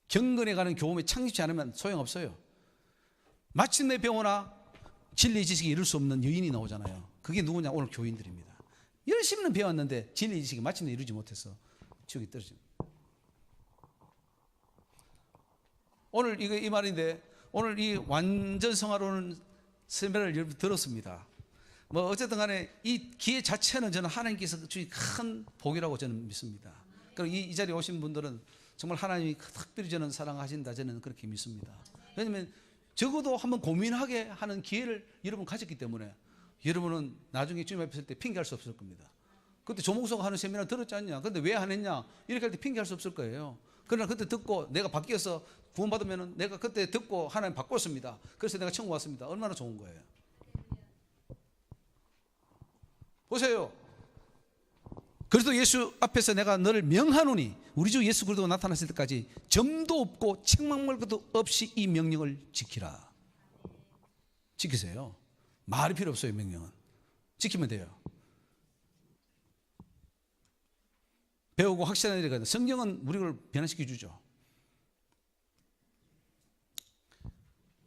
경건에 가는 교훈에 창립지 않으면 소용없어요. 마침내 배우나 진리 지식이 이룰 수 없는 여인이 나오잖아요. 그게 누구냐? 오늘 교인들입니다. 열심히는 배웠는데 진리 지식이 마침내 이루지 못해서 지옥에 떨어집니다. 오늘 이 말인데, 오늘 이 완전성화로는 세미나를 여러분 들었습니다. 뭐 어쨌든 간에 이 기회 자체는 저는 하나님께서 주신 큰 복이라고 저는 믿습니다. 그리고 이 자리에 오신 분들은 정말 하나님이 특별히 저는 사랑하신다, 저는 그렇게 믿습니다. 왜냐하면 적어도 한번 고민하게 하는 기회를 여러분 가졌기 때문에 여러분은 나중에 주님 앞에 설 때 핑계할 수 없을 겁니다. 그때 조목수가 하는 세미나 들었지 않냐? 근데 왜 안 했냐? 이렇게 할 때 핑계할 수 없을 거예요. 그러나 그때 듣고 내가 바뀌어서 구원받으면 내가 그때 듣고 하나님 바꿨습니다. 그래서 내가 천국 왔습니다. 얼마나 좋은 거예요. 보세요. 그래도 예수 앞에서 내가 너를 명하노니, 우리 주 예수 그리스도가 나타났을 때까지 점도 없고 책망할 것도 없이 이 명령을 지키라. 지키세요. 말이 필요 없어요. 명령은 지키면 돼요. 배우고 확실한 일이 가요. 성경은 우리를 변화시켜 주죠.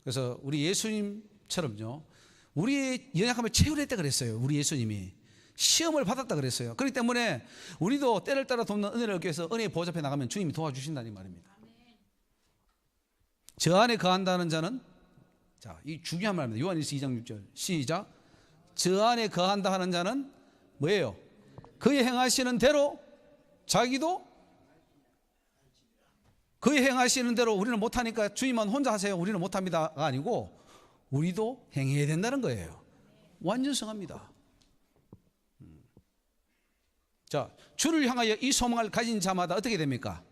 그래서 우리 예수님처럼요, 우리의 연약함을 채우랬다 그랬어요. 우리 예수님이 시험을 받았다 그랬어요. 그렇기 때문에 우리도 때를 따라 돕는 은혜를 얻기 위해서 은혜의 보좌 앞에 나가면 주님이 도와주신다는 말입니다. 저 안에 거한다는 자는 자, 이 중요한 말입니다. 요한일서 2장 6절 시작. 저 안에 거한다 하는 자는 뭐예요? 그의 행하시는 대로 자기도 그의 행하시는 대로 우리는 못하니까 주님은 혼자 하세요. 우리는 못합니다가 아니고 우리도 행해야 된다는 거예요. 완전성합니다. 자, 주를 향하여 이 소망을 가진 자마다 어떻게 됩니까?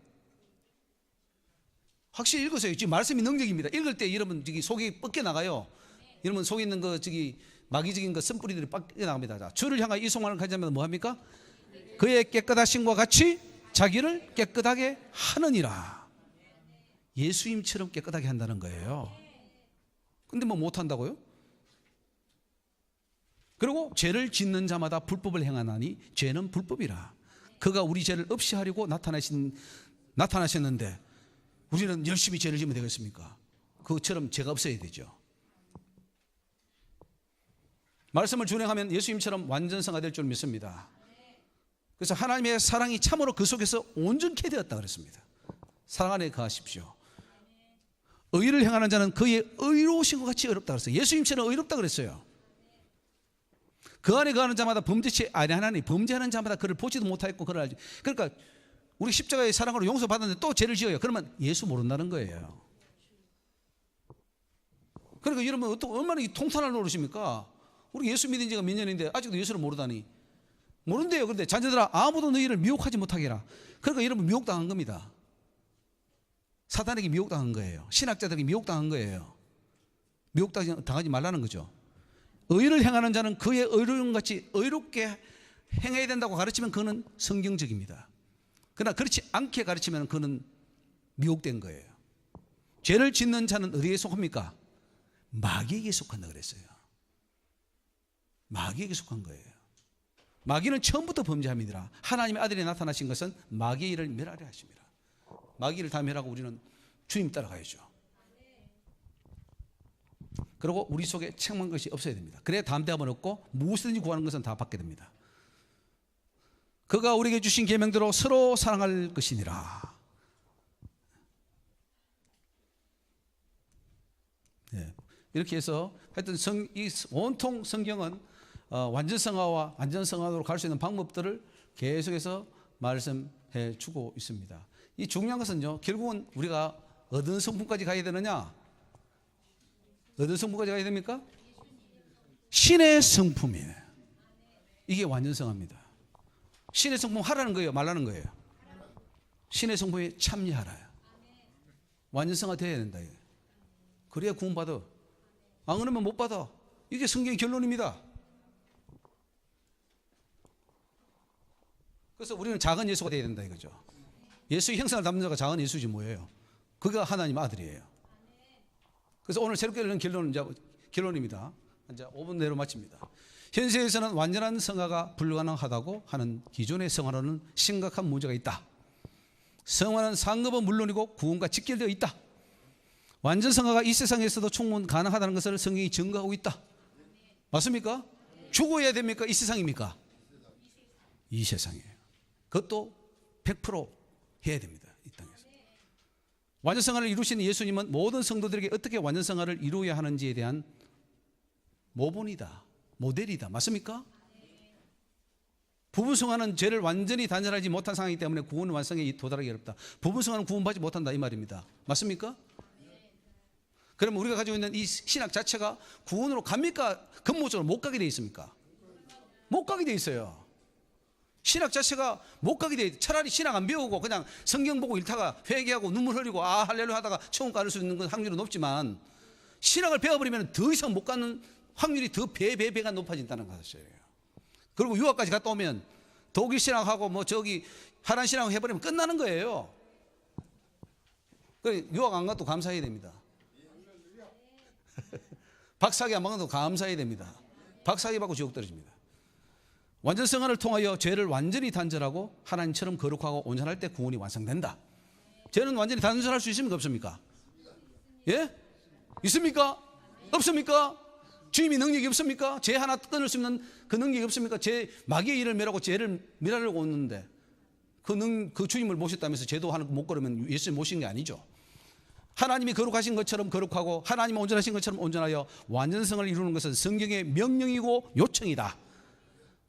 확실히 읽으세요. 지금 말씀이 능력입니다. 읽을 때 여러분 저기 속이 뻗겨 나가요. 여러분 속에 있는 거 저기 마귀적인 거 쓴뿌리들이 뻗겨 나갑니다. 자, 주를 향하여 이 소망을 가진 자마다 뭐 합니까? 그의 깨끗하심과 같이 자기를 깨끗하게 하느니라. 예수님처럼 깨끗하게 한다는 거예요. 근데 뭐 못한다고요? 그리고 죄를 짓는 자마다 불법을 행하나니 죄는 불법이라. 그가 우리 죄를 없이 하려고 나타나셨는데 우리는 열심히 죄를 지으면 되겠습니까? 그것처럼 죄가 없어야 되죠. 말씀을 준행하면 예수님처럼 완전성화 될 줄 믿습니다. 그래서 하나님의 사랑이 참으로 그 속에서 온전케 되었다 그랬습니다. 사랑 안에 거하십시오. 의를 행하는 자는 그의 의로우신 것 같이 의롭다 그랬어요. 예수님처럼 의롭다 그랬어요. 그 안에 거하는 자마다 범죄치 아니하나니 범죄하는 자마다 그를 보지도 못하였고 그를 알지. 그러니까 우리 십자가의 사랑으로 용서받았는데 또 죄를 지어요. 그러면 예수 모른다는 거예요. 그러니까 여러분 얼마나 이 통탄을 노릇입니까? 우리 예수 믿은 지가 몇 년인데 아직도 예수를 모르다니. 모른대요. 그런데 자녀들아 아무도 너희를 미혹하지 못하게 해라. 그러니까 여러분 미혹당한 겁니다. 사단에게 미혹당한 거예요. 신학자들에게 미혹당한 거예요. 미혹당하지 말라는 거죠. 의를 행하는 자는 그의 의로움 같이 의롭게 행해야 된다고 가르치면 그는 성경적입니다. 그러나 그렇지 않게 가르치면 그는 미혹된 거예요. 죄를 짓는 자는 어디에 속합니까? 마귀에게 속한다 그랬어요. 마귀에게 속한 거예요. 마귀는 처음부터 범죄함이니라. 하나님의 아들이 나타나신 것은 마귀의 일을 멸하려 하십니다. 마귀를 다 멸하고 우리는 주님 따라가야죠. 그리고 우리 속에 책망 것이 없어야 됩니다. 그래야 담대함은 없고 무엇이든지 구하는 것은 다 받게 됩니다. 그가 우리에게 주신 계명대로 서로 사랑할 것이니라. 네. 이렇게 해서 하여튼 이 온통 성경은 완전성화와 안전성화로 갈 수 있는 방법들을 계속해서 말씀해 주고 있습니다. 이 중요한 것은요, 결국은 우리가 어떤 성품까지 가야 되느냐? 어떤 성품까지 가야 됩니까? 신의 성품이에요. 이게 완전성화입니다. 신의 성품 하라는 거예요, 말라는 거예요? 신의 성품에 참여하라요. 완전성화 되어야 된다. 그래야 구원받아. 안 그러면 못 받아. 이게 성경의 결론입니다. 그래서 우리는 작은 예수가 되어야 된다 이거죠. 예수의 형상을 담는 자가 작은 예수지 뭐예요? 그가 하나님 아들이에요. 그래서 오늘 새롭게 열린 결론입니다. 이제 5분 내로 마칩니다. 현세에서는 완전한 성화가 불가능하다고 하는 기존의 성화로는 심각한 문제가 있다. 성화는 상급은 물론이고 구원과 직결되어 있다. 완전 성화가 이 세상에서도 충분 가능하다는 것을 성경이 증거하고 있다. 맞습니까? 죽어야 됩니까? 이 세상입니까? 이 세상이에요. 그것도 100% 해야 됩니다. 이 땅에서. 완전 성화를 이루신 예수님은 모든 성도들에게 어떻게 완전 성화를 이루어야 하는지에 대한 모본이다. 모델이다. 맞습니까? 부분성화는 죄를 완전히 단절하지 못한 상황이기 때문에 구원 완성에 도달하기 어렵다. 부분성화는 구원받지 못한다 이 말입니다. 맞습니까? 그럼 우리가 가지고 있는 이 신학 자체가 구원으로 갑니까? 근본적으로 못 가게 돼 있습니까? 못 가게 돼 있어요. 신학 자체가 못 가게 돼 있어요. 차라리 신학 안 배우고 그냥 성경 보고 읽다가 회개하고 눈물 흘리고 아 할렐루야 하다가 처음 가를 수 있는 건 확률은 높지만 신학을 배워버리면 더 이상 못 가는 확률이 더 배가 높아진다는 것이에요. 그리고 유학까지 갔다 오면 독일 신학하고 뭐 저기 하란 신학 해버리면 끝나는 거예요. 그래 유학 안 가도 감사해야 됩니다. 박사학위 안 받아도 감사해야 됩니다. 박사학위 받고 지옥 떨어집니다. 완전 성화를 통하여 죄를 완전히 단절하고 하나님처럼 거룩하고 온전할 때 구원이 완성된다. 죄는 완전히 단절할 수 있습니까? 없습니까? 예? 있습니까? 없습니까? 주님이 능력이 없습니까? 죄 하나 끊을 수 있는 그 능력이 없습니까? 마귀의 일을 멸하고 죄를 멸하려고 오는데 그 주님을 모셨다면서 죄도 하나 못 걸으면 예수님 모신 게 아니죠. 하나님이 거룩하신 것처럼 거룩하고 하나님이 온전하신 것처럼 온전하여 완전성을 이루는 것은 성경의 명령이고 요청이다.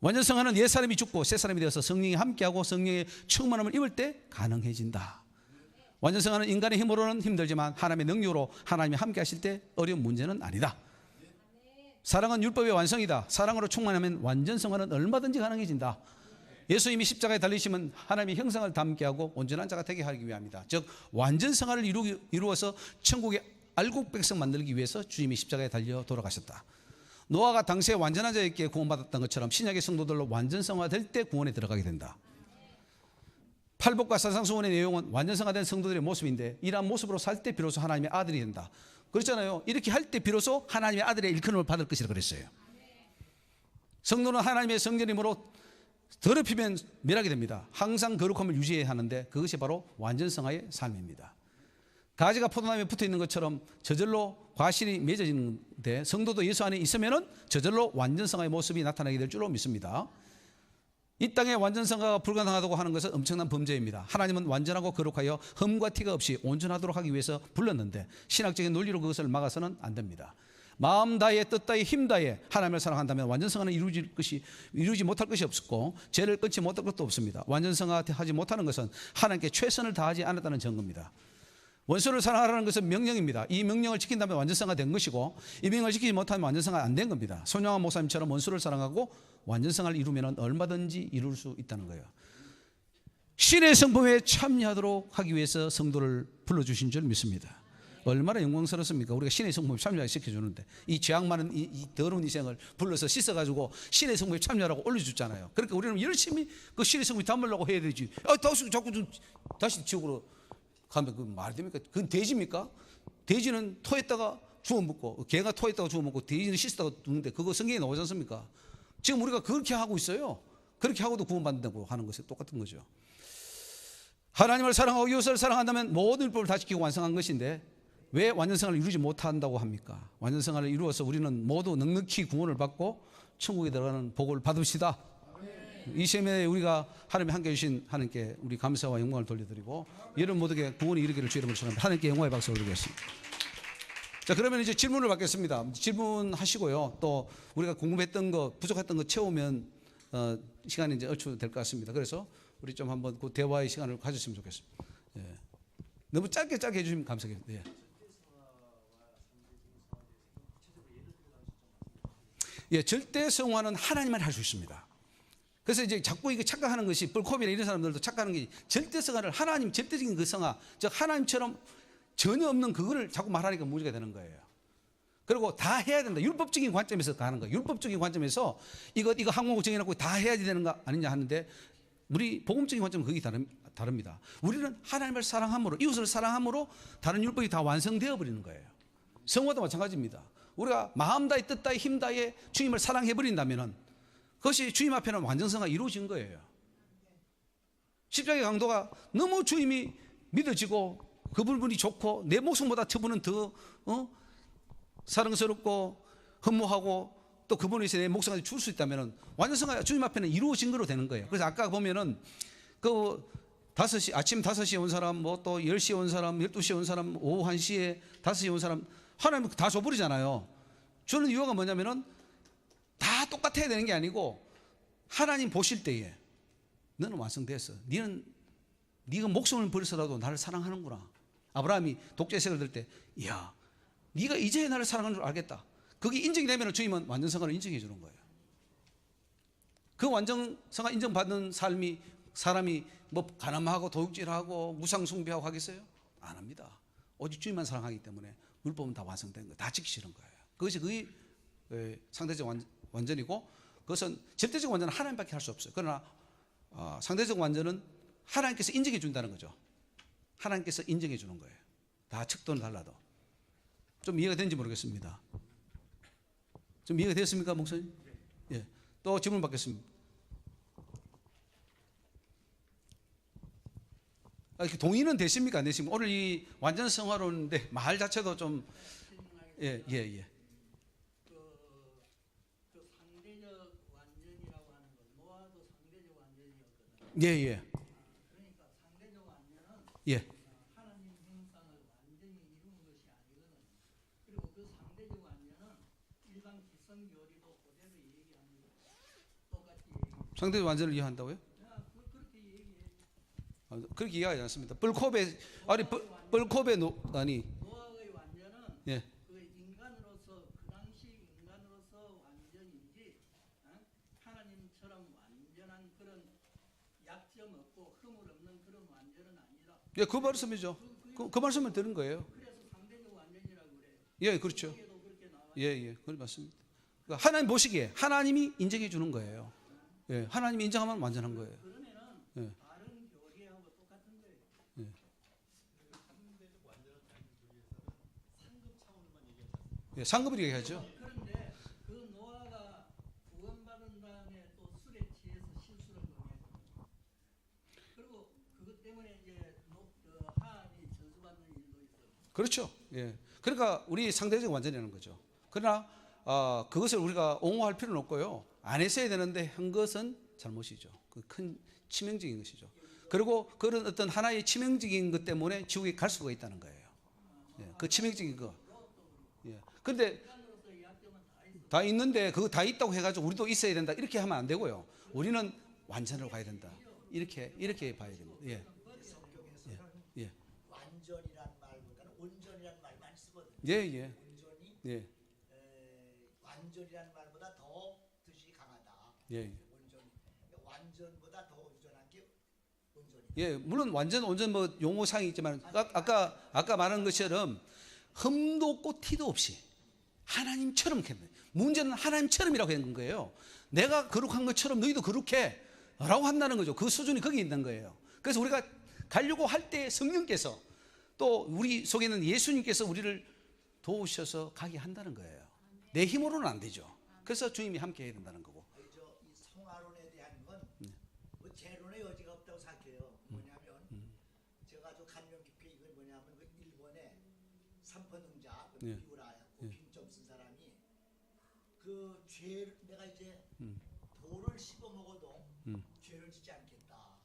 완전성하는 옛 사람이 죽고 새 사람이 되어서 성령이 함께하고 성령의 충만함을 입을 때 가능해진다. 완전성하는 인간의 힘으로는 힘들지만 하나님의 능력으로 하나님이 함께하실 때 어려운 문제는 아니다. 사랑은 율법의 완성이다. 사랑으로 충만하면 완전성화는 얼마든지 가능해진다. 예수님이 십자가에 달리시면 하나님의 형상을 담게 하고 온전한 자가 되게 하기 위함이다. 즉 완전성화를 이루어서 천국의 알곡 백성 만들기 위해서 주님이 십자가에 달려 돌아가셨다. 노아가 당시에 완전한 자에게 구원받았던 것처럼 신약의 성도들로 완전성화될 때 구원에 들어가게 된다. 팔복과 사상수훈의 내용은 완전성화된 성도들의 모습인데 이러한 모습으로 살 때 비로소 하나님의 아들이 된다. 그렇잖아요. 이렇게 할 때 비로소 하나님의 아들의 일컬음을 받을 것이라 그랬어요. 성도는 하나님의 성전임으로 더럽히면 멸하게 됩니다. 항상 거룩함을 유지해야 하는데 그것이 바로 완전성화의 삶입니다. 가지가 포도나무에 붙어 있는 것처럼 저절로 과실이 맺어지는데 성도도 예수 안에 있으면 저절로 완전성화의 모습이 나타나게 될 줄로 믿습니다. 이 땅에 완전성화가 불가능하다고 하는 것은 엄청난 범죄입니다. 하나님은 완전하고 거룩하여 흠과 티가 없이 온전하도록 하기 위해서 불렀는데 신학적인 논리로 그것을 막아서는 안 됩니다. 마음 다해 뜻 다해 힘 다해 하나님을 사랑한다면 완전성화는 이루지 못할 것이 없고 죄를 끊지 못할 것도 없습니다. 완전성화하지 못하는 것은 하나님께 최선을 다하지 않았다는 증거입니다. 원수를 사랑하라는 것은 명령입니다. 이 명령을 지킨다면 완전성화 된 것이고 이 명령을 지키지 못하면 완전성화 안 된 겁니다. 손영환 목사님처럼 원수를 사랑하고 완전성화를 이루면 얼마든지 이룰 수 있다는 거예요. 신의 성품에 참여하도록 하기 위해서 성도를 불러주신 줄 믿습니다. 얼마나 영광스럽습니까? 우리가 신의 성품에 참여하게 시켜주는데 이 죄악 많은 이 더러운 인생을 불러서 씻어가지고 신의 성품에 참여하라고 올려주잖아요. 그러니까 우리는 열심히 그 신의 성품에 담으려고 해야 되지. 다시 자꾸 좀 다시 지옥으로 가면 그 말이 됩니까? 그건 돼지입니까? 돼지는 토했다가 주워 먹고 개가 토했다가 주워 먹고 돼지는 씻었다가 죽는데 그거 성경에 나오지 않습니까? 지금 우리가 그렇게 하고 있어요. 그렇게 하고도 구원받는다고 하는 것이 똑같은 거죠. 하나님을 사랑하고 이웃을 사랑한다면 모든 율법을 다 지키고 완성한 것인데 왜 완전성을 이루지 못한다고 합니까? 완전성을 이루어서 우리는 모두 넉넉히 구원을 받고 천국에 들어가는 복을 받읍시다. 이 시험에 우리가 하나님이 함께 해주신 하나님께 우리 감사와 영광을 돌려드리고 여러분 모두에게 구원이 이르기를 주의 이름으로 축원합니다. 하나님께 영광의 박수 올리겠습니다. 자, 그러면 이제 질문을 받겠습니다. 질문하시고요. 또 우리가 궁금했던 거 부족했던 거 채우면 시간이 이제 얼추 될 것 같습니다. 그래서 우리 좀 한번 그 대화의 시간을 가졌으면 좋겠습니다. 예. 너무 짧게 해주시면 감사하겠습니다. 예. 예, 절대 성화는 하나님만 할 수 있습니다. 그래서 이제 자꾸 이거 착각하는 것이 뿔코비나 이런 사람들도 착각하는 게 절대 성화를 하나님 절대적인 그 성화, 즉 하나님처럼 전혀 없는 그거를 자꾸 말하니까 문제가 되는 거예요. 그리고 다 해야 된다. 율법적인 관점에서 가는 거예요. 율법적인 관점에서 이거 항목을 정해놓고 다 해야지 되는 거 아니냐 하는데 우리 복음적인 관점은 그게 다릅니다. 우리는 하나님을 사랑함으로 이웃을 사랑함으로 다른 율법이 다 완성되어 버리는 거예요. 성화도 마찬가지입니다. 우리가 마음 다해 뜻 다해 힘 다해 주님을 사랑해 버린다면은 그것이 주님 앞에는 완전성화가 이루어진 거예요. 십자가의 강도가 너무 주님이 믿어지고 그 부분이 좋고 내 목숨보다 저분은 더 사랑스럽고 흠모하고 또 그분에 있어 내 목숨까지 줄 수 있다면 완전성화가 주님 앞에는 이루어진 거로 되는 거예요. 그래서 아까 보면은 그 5시 아침 5시에 온 사람 뭐 또 10시에 온 사람 12시에 온 사람 오후 1시에 5시에 온 사람 하나님 다 줘버리잖아요. 주는 이유가 뭐냐면은 다 똑같아야 되는 게 아니고 하나님 보실 때에 너는 완성됐어. 네가 목숨을 버려서라도 나를 사랑하는구나. 아브라함이 독재색을 들 때 이야 네가 이제 나를 사랑하는 줄 알겠다. 그게 인정이 되면 주님은 완전성화를 인정해 주는 거예요. 그 완전성화 인정받는 사람이 뭐 가늠하고 도둑질하고 무상숭배하고 하겠어요? 안 합니다. 오직 주님만 사랑하기 때문에 율법은 다 완성된 거예요. 다 지키시는 거예요. 그것이 거의 상대적 완전이고 그것은 절대적 완전은 하나님밖에 할 수 없어요. 그러나 상대적 완전은 하나님께서 인정해 준다는 거죠. 하나님께서 인정해 주는 거예요. 다 척도는 달라도. 좀 이해가 되는지 모르겠습니다. 좀 이해가 됐습니까, 목사님? 예. 또 질문 받겠습니다. 동의는 되십니까? 안 되십니까? 오늘 이 완전성화론인데 말 자체도 좀 예. 상대적 완전이라고 하는 건 노아도 상대적 완전이었거든요. 예. 그러니까 상대적 완전은 예. 하나님 형상을 완전히 상대적 완전을 이해한다고요? 그렇게 얘기해. 그렇게 이해하지 않습니다. 뿔컵에 아니 아니 노아의 완전은 예. 그 인간으로서 그 당시 인간으로서 완전이지 하나님처럼 완전한 그런 약점 없고 허물 없는 그런 완전은 아니라. 예, 그 말씀이죠. 그 말씀을 드는 거예요. 그래서 상대적 완전이라고 그래요. 예, 그렇죠. 거기에도 그렇게 나와. 예, 그건 맞습니다. 그러니까 하나님 보시기에 하나님이 인정해 주는 거예요. 예, 하나님이 인정하면 완전한 거예요. 그러면은 예. 다른 교리하고 똑같은 거예요. 예, 상급을 얘기하죠. 그런데 그 노아가 구원받은 다음에 또 술에 취해서 실수를 범했고, 그리고 그것 때문에 이제 하나님이 저주받는 일도 있어요. 그렇죠. 예. 그러니까 우리 상대적 완전이라는 거죠. 그러나 그것을 우리가 옹호할 필요는 없고요. 안 했어야 되는데 한 것은 잘못이죠. 그 큰 치명적인 것이죠. 그리고 그런 어떤 하나의 치명적인 것 때문에 지옥에 갈 수가 있다는 거예요. 예. 그 치명적인 거. 예. 그런데 인간으로서의 약점은 다 있어. 다 있는데 그거 다 있다고 해가지고 우리도 있어야 된다 이렇게 하면 안 되고요. 우리는 완전으로 가야 된다. 이렇게 봐야 됩니다. 예. 예. 완전이란 말보다는 온전이란 말 많이 쓰거든요. 예. 온전이 예. 완전이란 말보다 더 뜻이 강하다. 예. 온전히 완전보다 더 온전한 게 온전이. 예, 물론 완전 온전 뭐 용어상이 있지만 아까 말한 것처럼 흠도 없고 티도 없이 하나님처럼 했네. 문제는 하나님처럼이라고 했는 거예요. 내가 거룩한 것처럼 너희도 거룩해라고 한다는 거죠. 그 수준이 거기 있는 거예요. 그래서 우리가 가려고 할 때 성령께서 또 우리 속에 있는 예수님께서 우리를 도우셔서 가게 한다는 거예요. 내 힘으로는 안 되죠. 그래서 주님이 함께 해야 된다는 거고. 이 성화론에 대한 건 뭐 재론의 여지가 없다고 생각해요. 뭐냐면 제가 아주 감명 깊게 이걸 뭐냐면 그 일본의 삼펀응자 예. 미우라고 빈점 쓴 사람이 그 죄 내가 이제 돌을 씹어 먹어도 죄를 짓지 않겠다.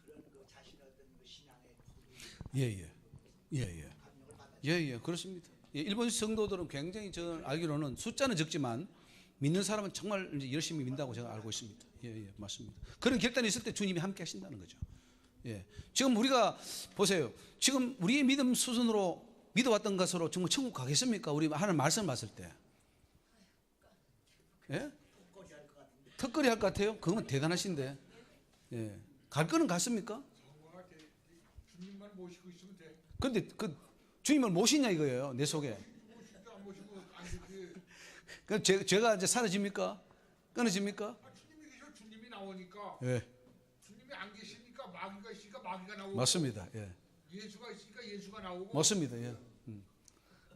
그런 그 자신의 어떤 그 신앙의 감명을 받았죠. 예, 그렇습니다. 예, 일본 성도들은 굉장히 저 알기로는 숫자는 적지만 믿는 사람은 정말 이제 열심히 믿는다고 제가 알고 있습니다. 예, 맞습니다. 그런 결단이 있을 때 주님이 함께 하신다는 거죠. 예. 지금 우리가 보세요. 지금 우리의 믿음 수준으로 믿어왔던 것으로 정말 천국 가겠습니까? 우리 하나님 말씀 봤을 때. 예? 턱걸이 할 것 같아요? 그건 대단하신데. 예. 갈 거는 갔습니까? 주님만 모시고 있으면 돼. 근데 그 주님을 모시냐 이거예요. 내 속에. 모시고 안 모시고 안 되지. 그 죄가 이제 사라집니까? 끊어집니까? 주님이 계셔. 주님이 나오니까 예. 주님이 안 계시니까 마귀가 있으니까 마귀가 나오고 맞습니다. 예. 예수가 있으니까 예수가 나오고 맞습니다. 예.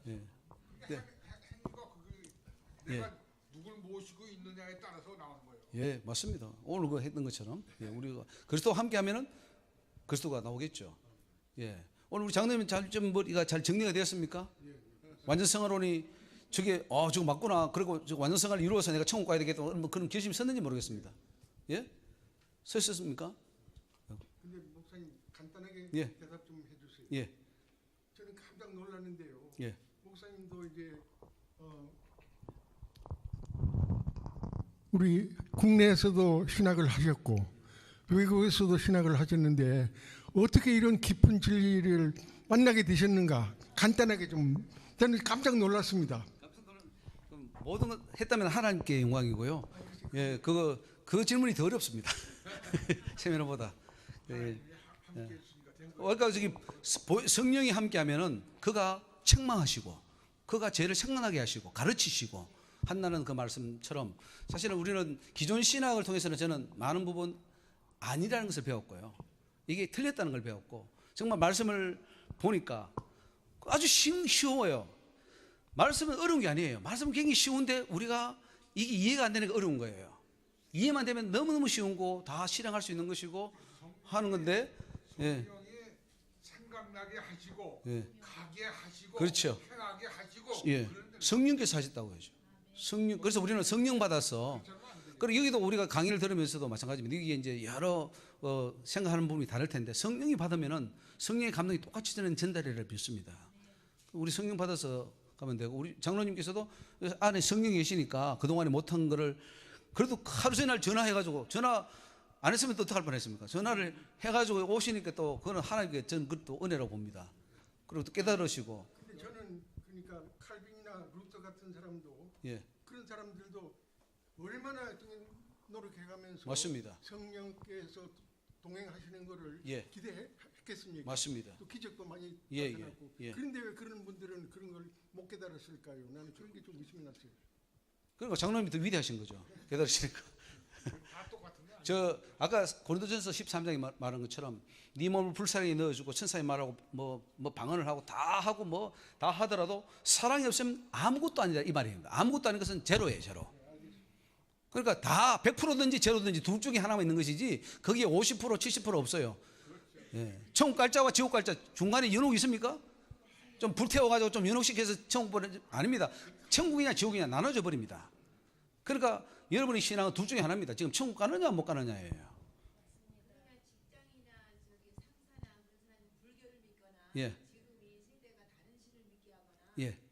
예. 그게 행위가 그게 내가 누굴 모시고 있느냐에 따라서 나오는 거예요. 예, 맞습니다. 오늘 그 했던 것처럼 예, 우리가 그리스도와 함께 하면은 그리스도가 나오겠죠. 예. 오늘 우리 장로님 좀 머리가 잘 정리가 되었습니까? 완전 성화론이 저게 저거 맞구나. 그리고 저 완전 성화를 이루어서 내가 천국 가야 되겠다. 뭐 그런 결심이 섰는지 모르겠습니다. 예? 서 있었습니까? 근데 목사님 간단하게 예. 대답 좀 해주세요. 예. 저는 깜짝 놀랐는데요. 예. 목사님도 이제 우리 국내에서도 신학을 하셨고 외국에서도 신학을 하셨는데 어떻게 이런 깊은 진리를 만나게 되셨는가? 간단하게 좀 저는 깜짝 놀랐습니다. 모든 것 했다면 하나님께 영광이고요. 예, 그 질문이 더 어렵습니다. 세미나보다. 예. 그러니까 저기 성령이 함께하면은 그가 책망하시고, 그가 죄를 생각나게 하시고, 가르치시고 한다는 그 말씀처럼 사실은 우리는 기존 신학을 통해서는 저는 많은 부분 아니라는 것을 배웠고요. 이게 틀렸다는 걸 배웠고, 정말 말씀을 보니까 아주 쉬워요. 말씀은 어려운 게 아니에요. 말씀은 굉장히 쉬운데 우리가 이게 이해가 안 되는 게 어려운 거예요. 이해만 되면 너무너무 쉬운 거 다 실행할 수 있는 것이고 하는 건데 예. 성령이 생각나게 하시고 예. 가게 하시고 그렇죠. 행하게 하시고 예. 성령께서 하셨다고 하죠. 성령. 그래서 우리는 성령 받아서 그리고 여기도 우리가 강의를 들으면서도 마찬가지입니다. 여기 이제 여러 생각하는 부분이 다를 텐데 성령이 받으면은 성령의 감동이 똑같이 저는 전달이를 믿습니다. 우리 성령 받아서 가면 되고 우리 장로님께서도 안에 성령이 계시니까 그동안에 못한 거를 그래도 하루 전날 전화해가지고 전화 안 했으면 또 어떡할 뻔했습니까? 전화를 해가지고 오시니까 또 그거는 하나님께 저는 그것도 은혜라고 봅니다. 그리고 또 깨달으시고. 근데 저는 그러니까 칼빈이나 루터 같은 사람도 예, 그런 사람들도 얼마나 노력해가면서 맞습니다. 성령께서 동행하시는 거를 예. 기대했겠습니까? 맞습니다. 또 기적도 많이 예, 나타났고 예, 예. 그런데 왜 그런 분들은 그런 걸 못 깨달았을까요? 나는 그런 게 좀 의심이 났어요. 그러니까 장로님이 더 위대하신 거죠. 깨달으시니까. 다 똑같은 거 아니에요? 저 아까 고린도전서 13장에 말한 것처럼 네 몸을 불사르게 넣어주고 천사의 말하고 뭐 방언을 하고 다 하고 뭐 다 하더라도 사랑이 없으면 아무것도 아니다 이 말입니다. 아무것도 아닌 것은 제로예요, 제로. 그러니까 다 100%든지 제로든지 둘 중에 하나만 있는 것이지 거기에 50% 70% 없어요. 예. 천국 갈자와 지옥 갈자 중간에 연옥이 있습니까? 좀 불태워가지고 좀 연옥시켜서 천국 보내 아닙니다. 천국이냐 지옥이냐 나눠져 버립니다. 그러니까 여러분의 신앙은 둘 중에 하나입니다. 지금 천국 가느냐 못 가느냐예요. 그러면 직장이나 저기 상사나 그런 사람이 불교를 믿거나 예. 지금 이 세대가 다른 신을 믿게 하거나 예,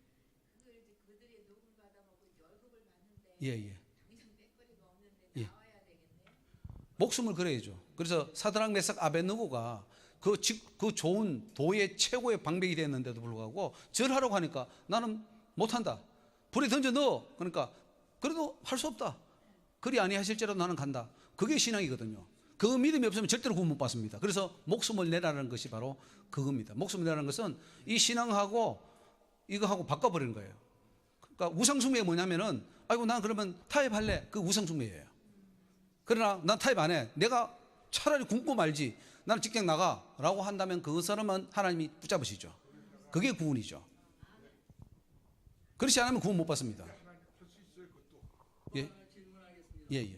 그걸 이제 그들의 녹을 받아먹고 이제 월급을 받는데 예, 예. 당신 뺄거리가 없는데 예. 나와야 되겠네. 목숨을 걸어야죠. 그래서 사드락 메삭 아벳느고가 그 좋은 도의 최고의 방백이 됐는데도 불구하고 절하라고 하니까 나는 못한다. 불에 던져 넣어. 그러니까 그래도 할 수 없다. 그리 아니하실지라도 나는 간다. 그게 신앙이거든요. 그 믿음이 없으면 절대로 구원 못 받습니다. 그래서 목숨을 내라는 것이 바로 그겁니다. 목숨을 내라는 것은 이 신앙하고 이거하고 바꿔버리는 거예요. 그러니까 우상숭배가 뭐냐면은 아이고 난 그러면 타협할래. 그 우상숭배예요. 그러나 난 타협 안 해. 내가 차라리 굶고 말지. 나는 직장 나가라고 한다면 그 사람은 하나님이 붙잡으시죠. 그게 구원이죠. 그렇지 않으면 구원 못 받습니다. 예, 질문하겠습니다. 예, 예.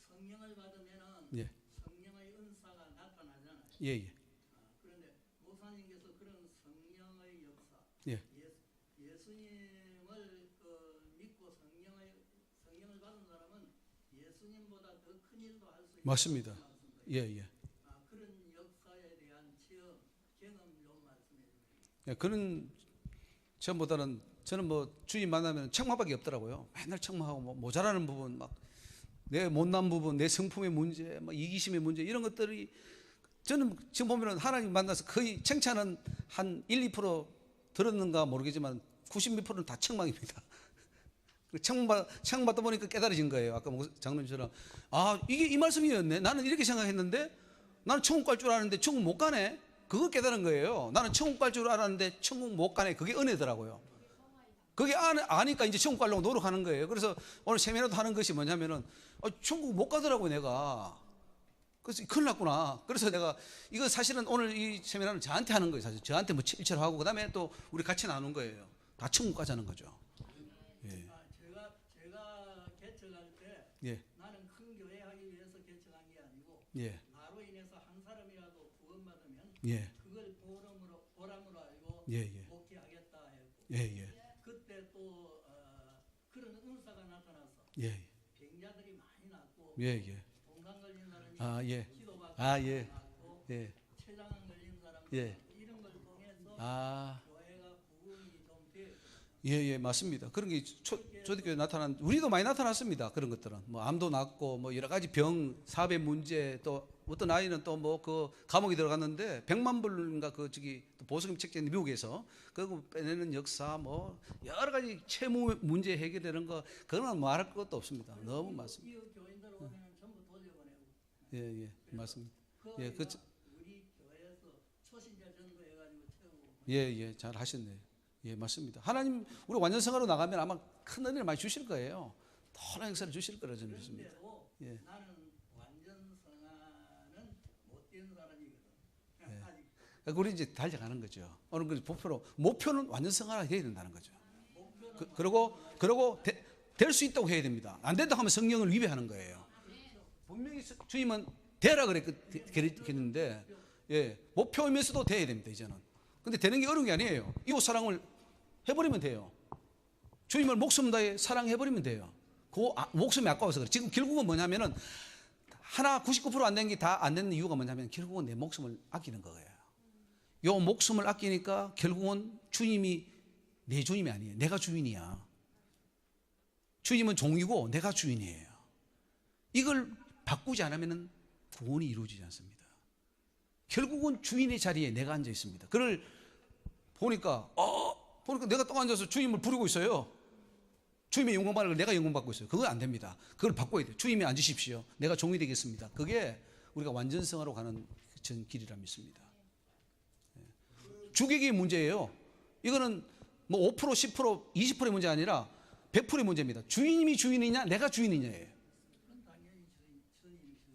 성령을 받으면은 예. 성령의 은사가 나타나잖아요. 예, 예. 그런데 목사님께서 그런 성령의 역사, 예. 예수님을 믿고 성령을 받은 사람은 예수님보다 더 큰 일도 할 수 있다. 맞습니다. 예, 예. 그런 역사에 대한 경험 좀 말씀해 주세요. 예, 그런 처음보다는 저는 뭐 주인 만나면 책망밖에 없더라고요. 맨날 책망하고 뭐 모자라는 부분 막 내 못난 부분, 내 성품의 문제, 막 이기심의 문제 이런 것들이 저는 지금 보면 하나님 만나서 거의 칭찬은 한 1, 2% 들었는가 모르겠지만 90몇 %는 다 책망입니다. 책망받다 보니까 깨달아진 거예요. 아까 장로님처럼 아 이게 이 말씀이었네. 나는 이렇게 생각했는데 나는 천국 갈 줄 알았는데 천국 못 가네. 그거 깨달은 거예요. 나는 천국 갈 줄 알았는데 천국 못 가네. 그게 은혜더라고요. 그게 아니까 이제 천국 가려고 노력하는 거예요. 그래서 오늘 세미나도 하는 것이 뭐냐면은 천국 못 가더라고 내가. 그래서 큰일 났구나. 그래서 내가 이거 사실은 오늘 이 세미나는 저한테 하는 거예요. 사실 저한테 뭐 일체로 하고 그다음에 또 우리 같이 나눈 거예요. 다 천국 가자는 거죠. 예. 제가 개척할 때 예. 나는 큰 교회 하기 위해서 개척한 게 아니고 예. 나로 인해서 한 사람이라도 구원받으면 예. 그걸 보람으로 알고 예, 예. 목회하겠다 했고 예, 예. 그때 또 그런 은사가 나타나서 예. 병자들이 많이 났고 예, 예. 동상 걸린 사람이 아, 예. 기도받고 아, 예. 났고 예. 췌장암 걸린 사람 예. 이런 걸 통해서 아. 교회가 부흥이 좀 돼. 예, 예, 맞습니다. 그런 게 초대교회 나타난, 우리도 많이 나타났습니다. 그런 것들은. 뭐, 암도 낫고, 뭐, 여러 가지 병, 사배 문제, 또, 어떤 아이는 또 뭐, 감옥에 들어갔는데, 100만 불인가 또 보석금 책자인데, 미국에서. 그거 빼내는 역사, 뭐, 여러 가지 채무 문제 해결되는 거, 그거는 말할 것도 없습니다. 너무 많습니다. 이 교인들 오면 전부 돌려보내고. 예, 예, 맞습니다. 그 예, 우리 교회에서 초신자 전도해가지고 채우고. 예, 예, 잘 하셨네요. 예, 맞습니다. 하나님, 우리 완전성화로 나가면 아마 큰 은혜를 많이 주실 거예요. 더한 역사를 주실 거라 저는 믿습니다. 그런데도 예. 나는 완전 성화는 못된 사람이거든. 아직 그러니까 우리 이제 달려가는 거죠. 어느 그 목표는 완전성화를 해야 된다는 거죠. 그리고 될 수 있다고 해야 됩니다. 안 된다고 하면 성령을 위배하는 거예요. 분명히 주님은 되라 그랬는데, 예, 목표이면서도 돼야 됩니다. 이제는. 근데 되는 게 어려운 게 아니에요. 이웃 사랑을 해버리면 돼요. 주님을 목숨 다해 사랑해버리면 돼요. 목숨이 아까워서 그래. 지금 결국은 뭐냐면은 하나 99% 안 된 게 다 안 되는 이유가 뭐냐면 결국은 내 목숨을 아끼는 거예요. 요 목숨을 아끼니까 결국은 주님이 내 주님이 아니에요. 내가 주인이야. 주님은 종이고 내가 주인이에요. 이걸 바꾸지 않으면 구원이 이루어지지 않습니다. 결국은 주인의 자리에 내가 앉아 있습니다. 그를 보니까 내가 또 앉아서 주님을 부르고 있어요. 주님의 영광 받을 내가 영광 받고 있어요. 그건 안 됩니다. 그걸 바꿔야 돼요. 주님이 앉으십시오. 내가 종이 되겠습니다. 그게 우리가 완전성으로 가는 전 길이라 믿습니다. 주객이 문제예요. 이거는 뭐 5%, 10%, 20%의 문제 아니라 100%의 문제입니다. 주인이 주인이냐, 내가 주인이냐예요.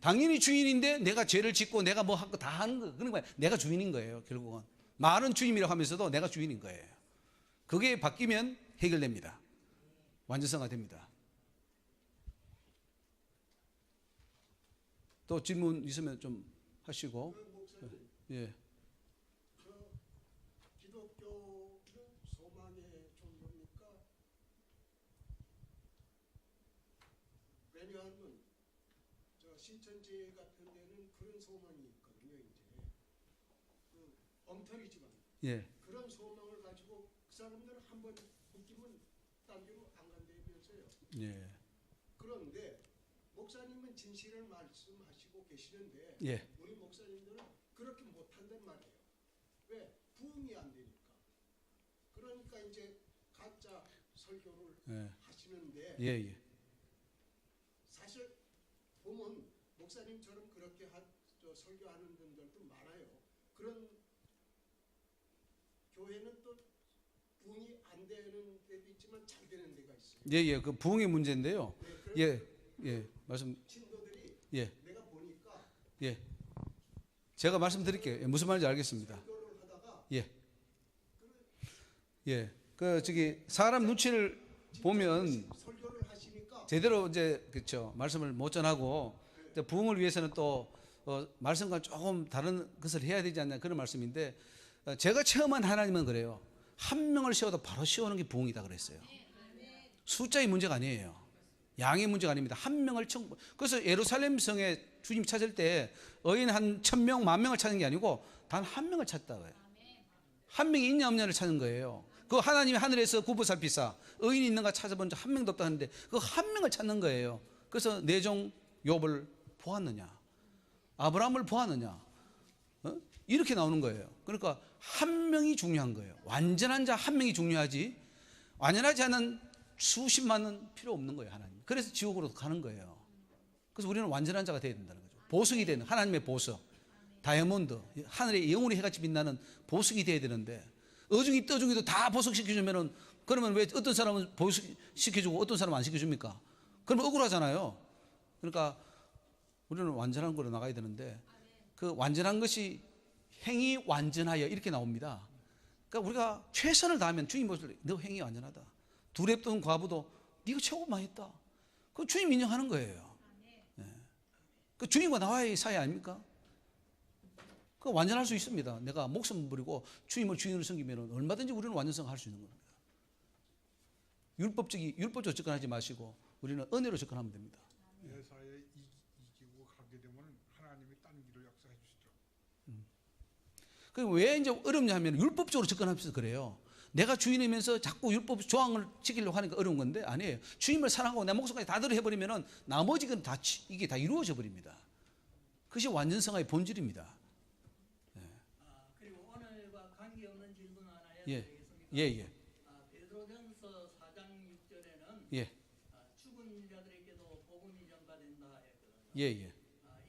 당연히 주인인데 내가 죄를 짓고 내가 뭐 한 거 다 하는 거, 그런 거예요. 내가 주인인 거예요. 결국은 말은 주임이라고 하면서도 내가 주인인 거예요. 그게 바뀌면 해결됩니다. 완전성화 됩니다. 또 질문 있으면 좀 하시고. 예. 기독교는 소망의 종교입니까? 왜냐하면 저 신천지 같은 데는 그런 소망이 있거든요. 이제 그 엉터리지만 예. 그런 소망을 가지고 그 사람들은 한번 웃기면 딴 데로 안 간다면서요. 예. 그런데 목사님은 진실을 말씀하시고 계시는데 예. 우리 목사님들은 그렇게 못한단 말이에요. 왜? 부응이 안 되니까. 그러니까 이제 가짜 설교를 예. 하시는데 예. 예. 사실 보면 목사님처럼 그렇게 설교하는 분들도 많아요. 그런 교회는 또 부응이 안 되는 데도 있지만 잘 되는 데가 있어요. 예. 예. 그 부흥의 문제인데요. 네, 그래서 예. 예. 말씀. 친구들이 예. 내가 보니까 예. 제가 말씀드릴게요. 예, 무슨 말인지 알겠습니다. 설교를 하다가 예. 예. 그 저기 사람 눈치를 보면 설교를 하시니까 제대로 이제 그렇죠. 말씀을 못 전하고 부흥을 위해서는 또 말씀과 조금 다른 것을 해야 되지 않냐 그런 말씀인데 제가 체험한 하나님은 그래요. 한 명을 세워도 바로 세우는 게 부흥이다 그랬어요. 숫자의 문제가 아니에요. 양의 문제가 아닙니다. 한 명을 그래서 예루살렘 성에 주님 찾을 때 의인 한 1000명, 10,000명을 찾은 게 아니고 단 한 명을 찾다고요. 한 명이 있냐 없냐를 찾은 거예요. 그 하나님이 하늘에서 구부살피사 의인이 있는가 찾아본 적 한 명도 없다 하는데 그 한 명을 찾는 거예요. 그래서 내 종 욥을 보았느냐, 아브라함을 보았느냐, 이렇게 나오는 거예요. 그러니까 한 명이 중요한 거예요. 완전한 자 한 명이 중요하지 완전하지 않은 수십만은 필요 없는 거예요. 하나님. 그래서 지옥으로 가는 거예요. 그래서 우리는 완전한 자가 되어야 된다는 거죠. 보석이 되는 하나님의 보석, 다이아몬드, 하늘의 영혼이 해같이 빛나는 보석이 되어야 되는데 어중이 떠중이도 다 보석시켜주면은 그러면 왜 어떤 사람은 보석시켜주고 어떤 사람은 안 시켜줍니까? 그러면 억울하잖아요. 그러니까 우리는 완전한 거로 나가야 되는데 그 완전한 것이 행위 완전하여 이렇게 나옵니다. 그러니까 우리가 최선을 다하면 주님 보실 때 너 행위 완전하다. 두렵던 과부도 네가 최고 많이 했다. 그 주님 인정하는 거예요. 네. 그 주님과 나와의 사이 아닙니까? 그 완전할 수 있습니다. 내가 목숨 버리고 주님을 주인으로 섬기면 얼마든지 우리는 완전성 할 수 있는 겁니다. 율법적으로 접근하지 마시고 우리는 은혜로 접근하면 됩니다. 예사에 이기고 가게 되면 하나님이 딴 길을 역사해 주시죠. 그 왜 이제 어렵냐 하면 율법적으로 접근하면서 그래요. 내가 주인이면서 자꾸 율법 조항을 지키려고 하니까 어려운 건데 아니에요. 주님을 사랑하고 내 목숨까지 다 들어해버리면은 나머지 건 다 이게 다 이루어져 버립니다. 그것이 완전성의 본질입니다. 그리고 오늘과 관계없는 질문 하나 해도 예. 되겠습니까? 예, 예. 베드로전서 4장 6절에는 예. 죽은 자들에게도 복음이 전파된다 했거든요. 예, 예.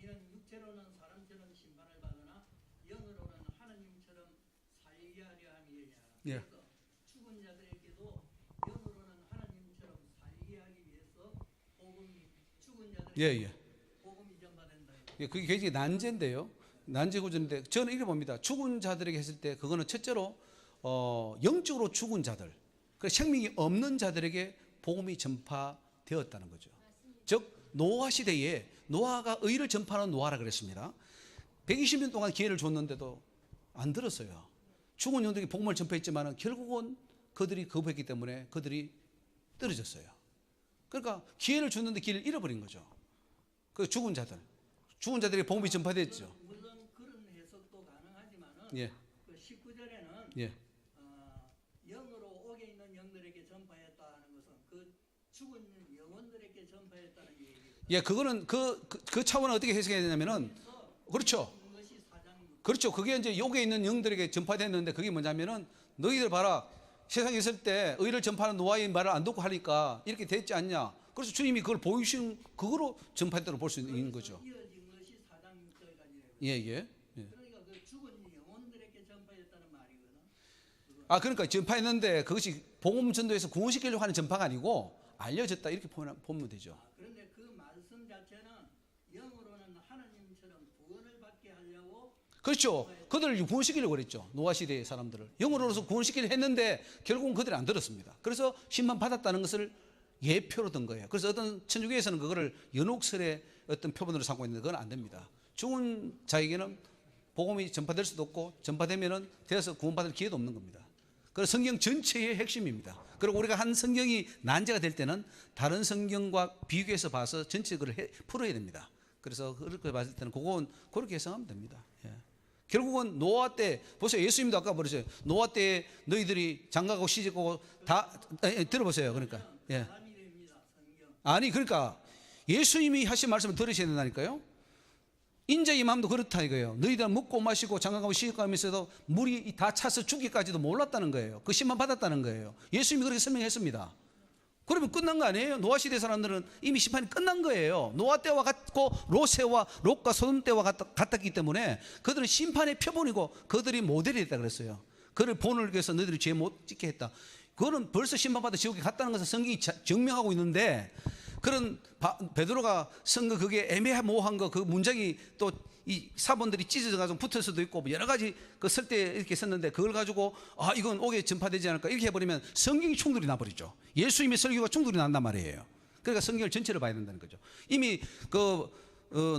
이는 육체로는 사람처럼 심판을 받으나 영으로는 하나님처럼 살게 하려 함이라. 예. 그래서 죽은 자들에게도 영으로는 하나님처럼 살게 하기 위해서 죽은 자들에게 예, 예. 복음이 전파된다. 예, 그게 굉장히 난제인데요. 난제 구조인데 저는 이렇게 봅니다. 죽은 자들에게 했을 때 그거는 첫째로 영적으로 죽은 자들, 그 생명이 없는 자들에게 복음이 전파되었다는 거죠. 즉 노아 시대에 노아가 의를 전파하는 노아라 그랬습니다. 120년 동안 기회를 줬는데도 안 들었어요. 죽은 영들에게 복음을 전파했지만 결국은 그들이 거부했기 때문에 그들이 떨어졌어요. 그러니까 기회를 줬는데 기회를 잃어버린 거죠. 그 죽은 자들에게 복음이 전파됐죠. 물론 그런 해석도 가능하지만은 예. 그 19절에는 예. 영으로 옥에 있는 영들에게 전파했다는 것은 그 죽은 예, 그거는 그 차원을 어떻게 해석해야 되냐면은 그렇죠. 것이 사장입니다. 그렇죠. 그게 이제 여기에 있는 영들에게 전파됐는데 그게 뭐냐면은 너희들 봐라. 세상에 있을 때 의를 전파하는 노아의 말을 안 듣고 하니까 이렇게 됐지 않냐. 그래서 주님이 그걸 보이신 그거로 전파했다고 볼 수 있는 거죠. 이어진 것이 사장육절까지래요. 예, 예. 예. 그러니까 그 죽은 영혼들에게 전파했다는 말이거든. 아, 그러니까 전파했는데 그것이 복음 전도에서 구원시키려고 하는 전파가 아니고 알려졌다 이렇게 보면 되죠. 그런데 그 말씀 자체는 영으로는 하나님처럼 구원을 받게 하려고 그렇죠. 그들을 구원시키려고 그랬죠. 노아 시대의 사람들을 영으로서 구원시키려 했는데 결국은 그들이 안 들었습니다. 그래서 심판 받았다는 것을 예표로 든 거예요. 그래서 어떤 천주교에서는 그거를 연옥설의 어떤 표본으로 삼고 있는데 그건 안 됩니다. 죽은 자에게는 복음이 전파될 수도 없고 전파되면은 되어서 구원받을 기회도 없는 겁니다. 그래서 성경 전체의 핵심입니다. 그리고 우리가 한 성경이 난제가 될 때는 다른 성경과 비교해서 봐서 전체 그걸 풀어야 됩니다. 그래서 그렇게 봤을 때는 그건 그렇게 해석하면 됩니다. 예. 결국은 노아 때 보세요. 예수님도 아까 그러셨어요. 노아 때 너희들이 장가가고 시집가고 다 들어보세요. 그러니까 예. 사람이 됩니다. 성경. 아니 그러니까 예수님이 하신 말씀을 들으셔야 된다니까요. 인자의 마음도 그렇다 이거예요. 너희들 먹고 마시고 장가가고 시집가면서도 물이 다 차서 죽기까지도 몰랐다는 거예요. 그 심판 받았다는 거예요. 예수님이 그렇게 설명했습니다. 그러면 끝난 거 아니에요? 노아 시대 사람들은 이미 심판이 끝난 거예요. 노아 때와 같고 롯과 소돔 때와 같았기 때문에 그들은 심판의 표본이고 그들이 모델이 됐다 그랬어요. 그를 본을 위해서 너희들이 죄 못 짓게 했다. 그거는 벌써 심판받아 지옥에 갔다는 것을 성경이 증명하고 있는데 그런 베드로가 쓴 거 그게 애매모호한 거 그 문장이 또 이 사본들이 찢어져 가지고 붙을 수도 있고 여러 가지 그 쓸 때 이렇게 썼는데 그걸 가지고 아 이건 옥에 전파되지 않을까 이렇게 해버리면 성경이 충돌이 나버리죠. 예수님의 설교가 충돌이 난단 말이에요. 그러니까 성경을 전체를 봐야 된다는 거죠. 이미 그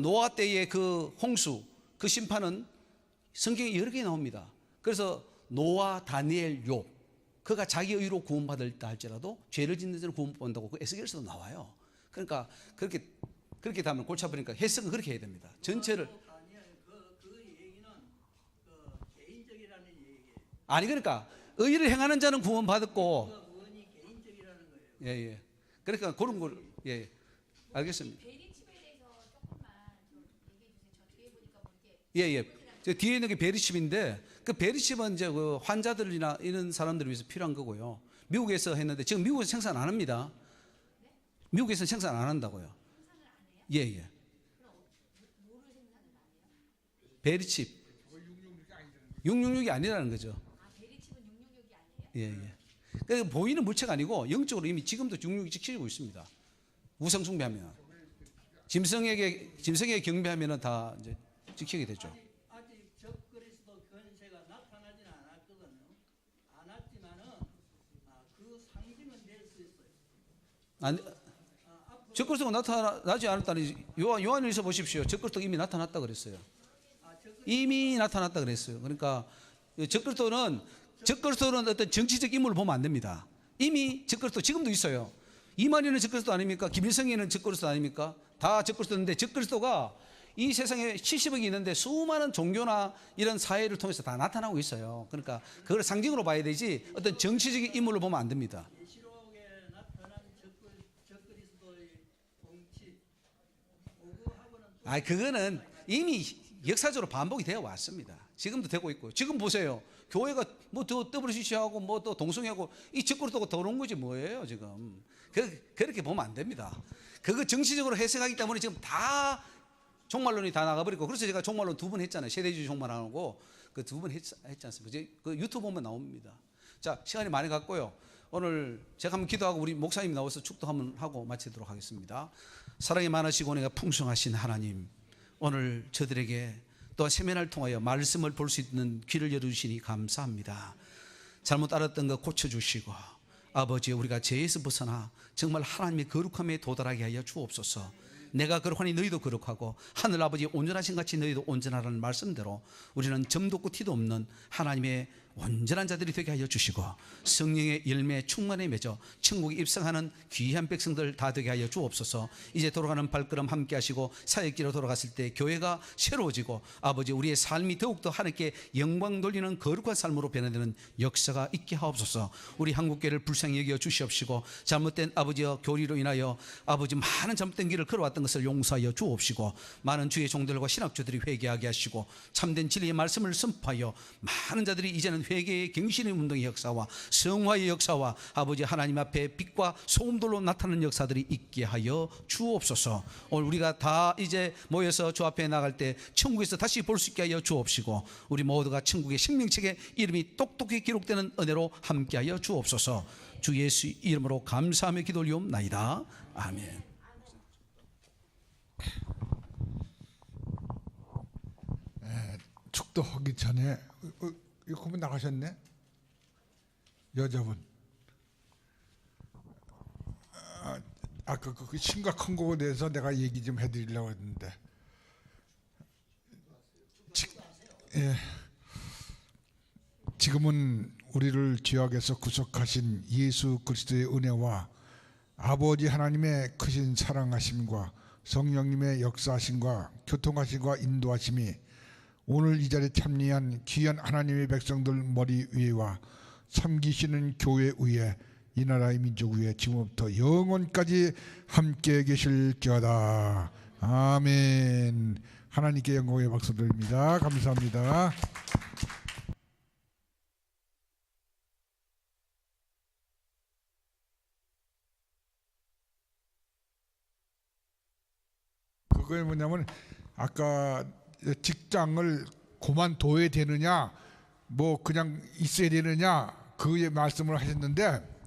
노아 때의 그 홍수 그 심판은 성경에 여러 개 나옵니다. 그래서 노아, 다니엘, 욥 그가 자기 의로 구원받을다 할지라도 죄를 짓는 자는 구원받는다고 그 에스겔에서도 나와요. 그러니까 그렇게 하면 골치 아프니까 해석은 그렇게 해야 됩니다. 전체를 그 얘기는 그 개인적이라는 얘기예요. 아니 그러니까 의를 행하는 자는 구원받았고 그 구원이 개인적이라는 거예요. 예. 그러니까 그런 걸 예. 알겠습니다. 베리칩에 대해서 조금만 좀 얘기해 주세요. 저 뒤에 보니까 뭐 이렇게 예. 저 뒤에 있는 게 베리칩인데 그 베리칩은 이제 그 환자들이나 이런 사람들을 위해서 필요한 거고요. 미국에서 했는데 지금 미국에서 생산 안 합니다. 미국에서 생산 안 한다고요. 생산을 안 해요? 예. 그럼 뭐를 생산을 안 해요? 베리칩 666이 아니라는 거죠. 아, 베리칩은 666이 아니에요? 예. 그러니까 보이는 물체가 아니고 영적으로 이미 지금도 666이 지켜지고 있습니다. 우상 숭배하면 짐승에게 경배하면은 다 이제 지키게 되죠. 아직 적그리스도 권세가 나타나지는 않았거든요. 않았지만은 그 상징은 될 수 있어요. 아니, 적그리스도가 나타나지 않았다니 요한일서 보십시오. 적그리스도가 이미 나타났다 그랬어요. 이미 나타났다 그랬어요. 그러니까 적그리스도는 어떤 정치적 인물을 보면 안 됩니다. 이미 적그리스도 지금도 있어요. 이만희는 적그리스도 아닙니까? 김일성이는 적그리스도 아닙니까? 다 적그리스도인데 적그리스도가 이 세상에 70억이 있는데 수많은 종교나 이런 사회를 통해서 다 나타나고 있어요. 그러니까 그걸 상징으로 봐야 되지 어떤 정치적인 인물을 보면 안 됩니다. 계시록에 나타난 적그리스도의 통치 오구하고는 그거는 이미 역사적으로 반복이 되어 왔습니다. 지금도 되고 있고 지금 보세요. 교회가 뭐 더 WCC하고 뭐 또 동성애하고 이 적그리스도가 더러운 거지 뭐예요 지금. 그렇게 보면 안 됩니다. 그거 정치적으로 해석하기 때문에 지금 다 종말론이 다 나가버리고 그래서 제가 종말론 2번 했잖아요. 세대주의 종말 안 하고 그 2번 했지 않습니까? 그 유튜브 보면 나옵니다. 자 시간이 많이 갔고요. 오늘 제가 한번 기도하고 우리 목사님이 나와서 축도 한번 하고 마치도록 하겠습니다. 사랑이 많으시고 은혜가 풍성하신 하나님 오늘 저들에게 또한 세면을 통하여 말씀을 볼 수 있는 귀를 열어주시니 감사합니다. 잘못 알았던 거 고쳐주시고 아버지 우리가 죄에서 벗어나 정말 하나님의 거룩함에 도달하게 하여 주옵소서. 내가 거룩하니 너희도 거룩하고 하늘 아버지 온전하신 같이 너희도 온전하라는 말씀대로 우리는 점도 없고 티도 없는 하나님의 온전한 자들이 되게 하여 주시고 성령의 열매 충만에 맺어 천국에 입성하는 귀한 백성들 다 되게 하여 주옵소서. 이제 돌아가는 발걸음 함께 하시고 사역지로 돌아갔을 때 교회가 새로워지고 아버지 우리의 삶이 더욱더 하나님께 영광 돌리는 거룩한 삶으로 변화되는 역사가 있게 하옵소서. 우리 한국교회를 불쌍히 여겨 주시옵시고 잘못된 아버지의 교리로 인하여 아버지 많은 잘못된 길을 걸어왔던 것을 용서하여 주옵시고 많은 주의 종들과 신학주들이 회개하게 하시고 참된 진리의 말씀을 선포하여 많은 자들이 이제는 회개의 경신의 운동의 역사와 성화의 역사와 아버지 하나님 앞에 빛과 소금돌로 나타나는 역사들이 있게 하여 주옵소서. 오늘 우리가 다 이제 모여서 주 앞에 나갈 때 천국에서 다시 볼 수 있게 하여 주옵시고 우리 모두가 천국의 생명책에 이름이 똑똑히 기록되는 은혜로 함께하여 주옵소서. 주 예수 이름으로 감사하며 기도 올리옵나이다. 아멘. 축도하기 전에 이거 그분 나가셨네. 여자분. 아까 그 심각한 거에 대해서 내가 얘기 좀 해드리려고 했는데. 지금은 우리를 죄악에서 구속하신 예수 그리스도의 은혜와 아버지 하나님의 크신 사랑하심과 성령님의 역사하심과 교통하심과 인도하심이 오늘 이 자리에 참여한 귀한 하나님의 백성들 머리 위와 섬기시는 교회 위에 이 나라의 민족 위에 지금부터 영원까지 함께 계실지어다. 아멘. 하나님께 영광의 박수 드립니다. 감사합니다. 그게 뭐냐면 아까 직장을 그만둬야 되느냐 뭐 그냥 있어야 되느냐 그의 말씀을 하셨는데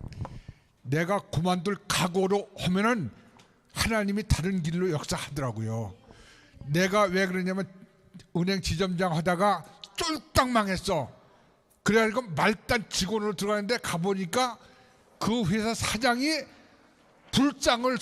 내가 그만둘 각오로 하면은 하나님이 다른 길로 역사하더라고요. 내가 왜 그러냐면 은행 지점장 하다가 쫄딱 망했어. 그래가지고 말단 직원으로 들어갔는데 가보니까 그 회사 사장이 불장을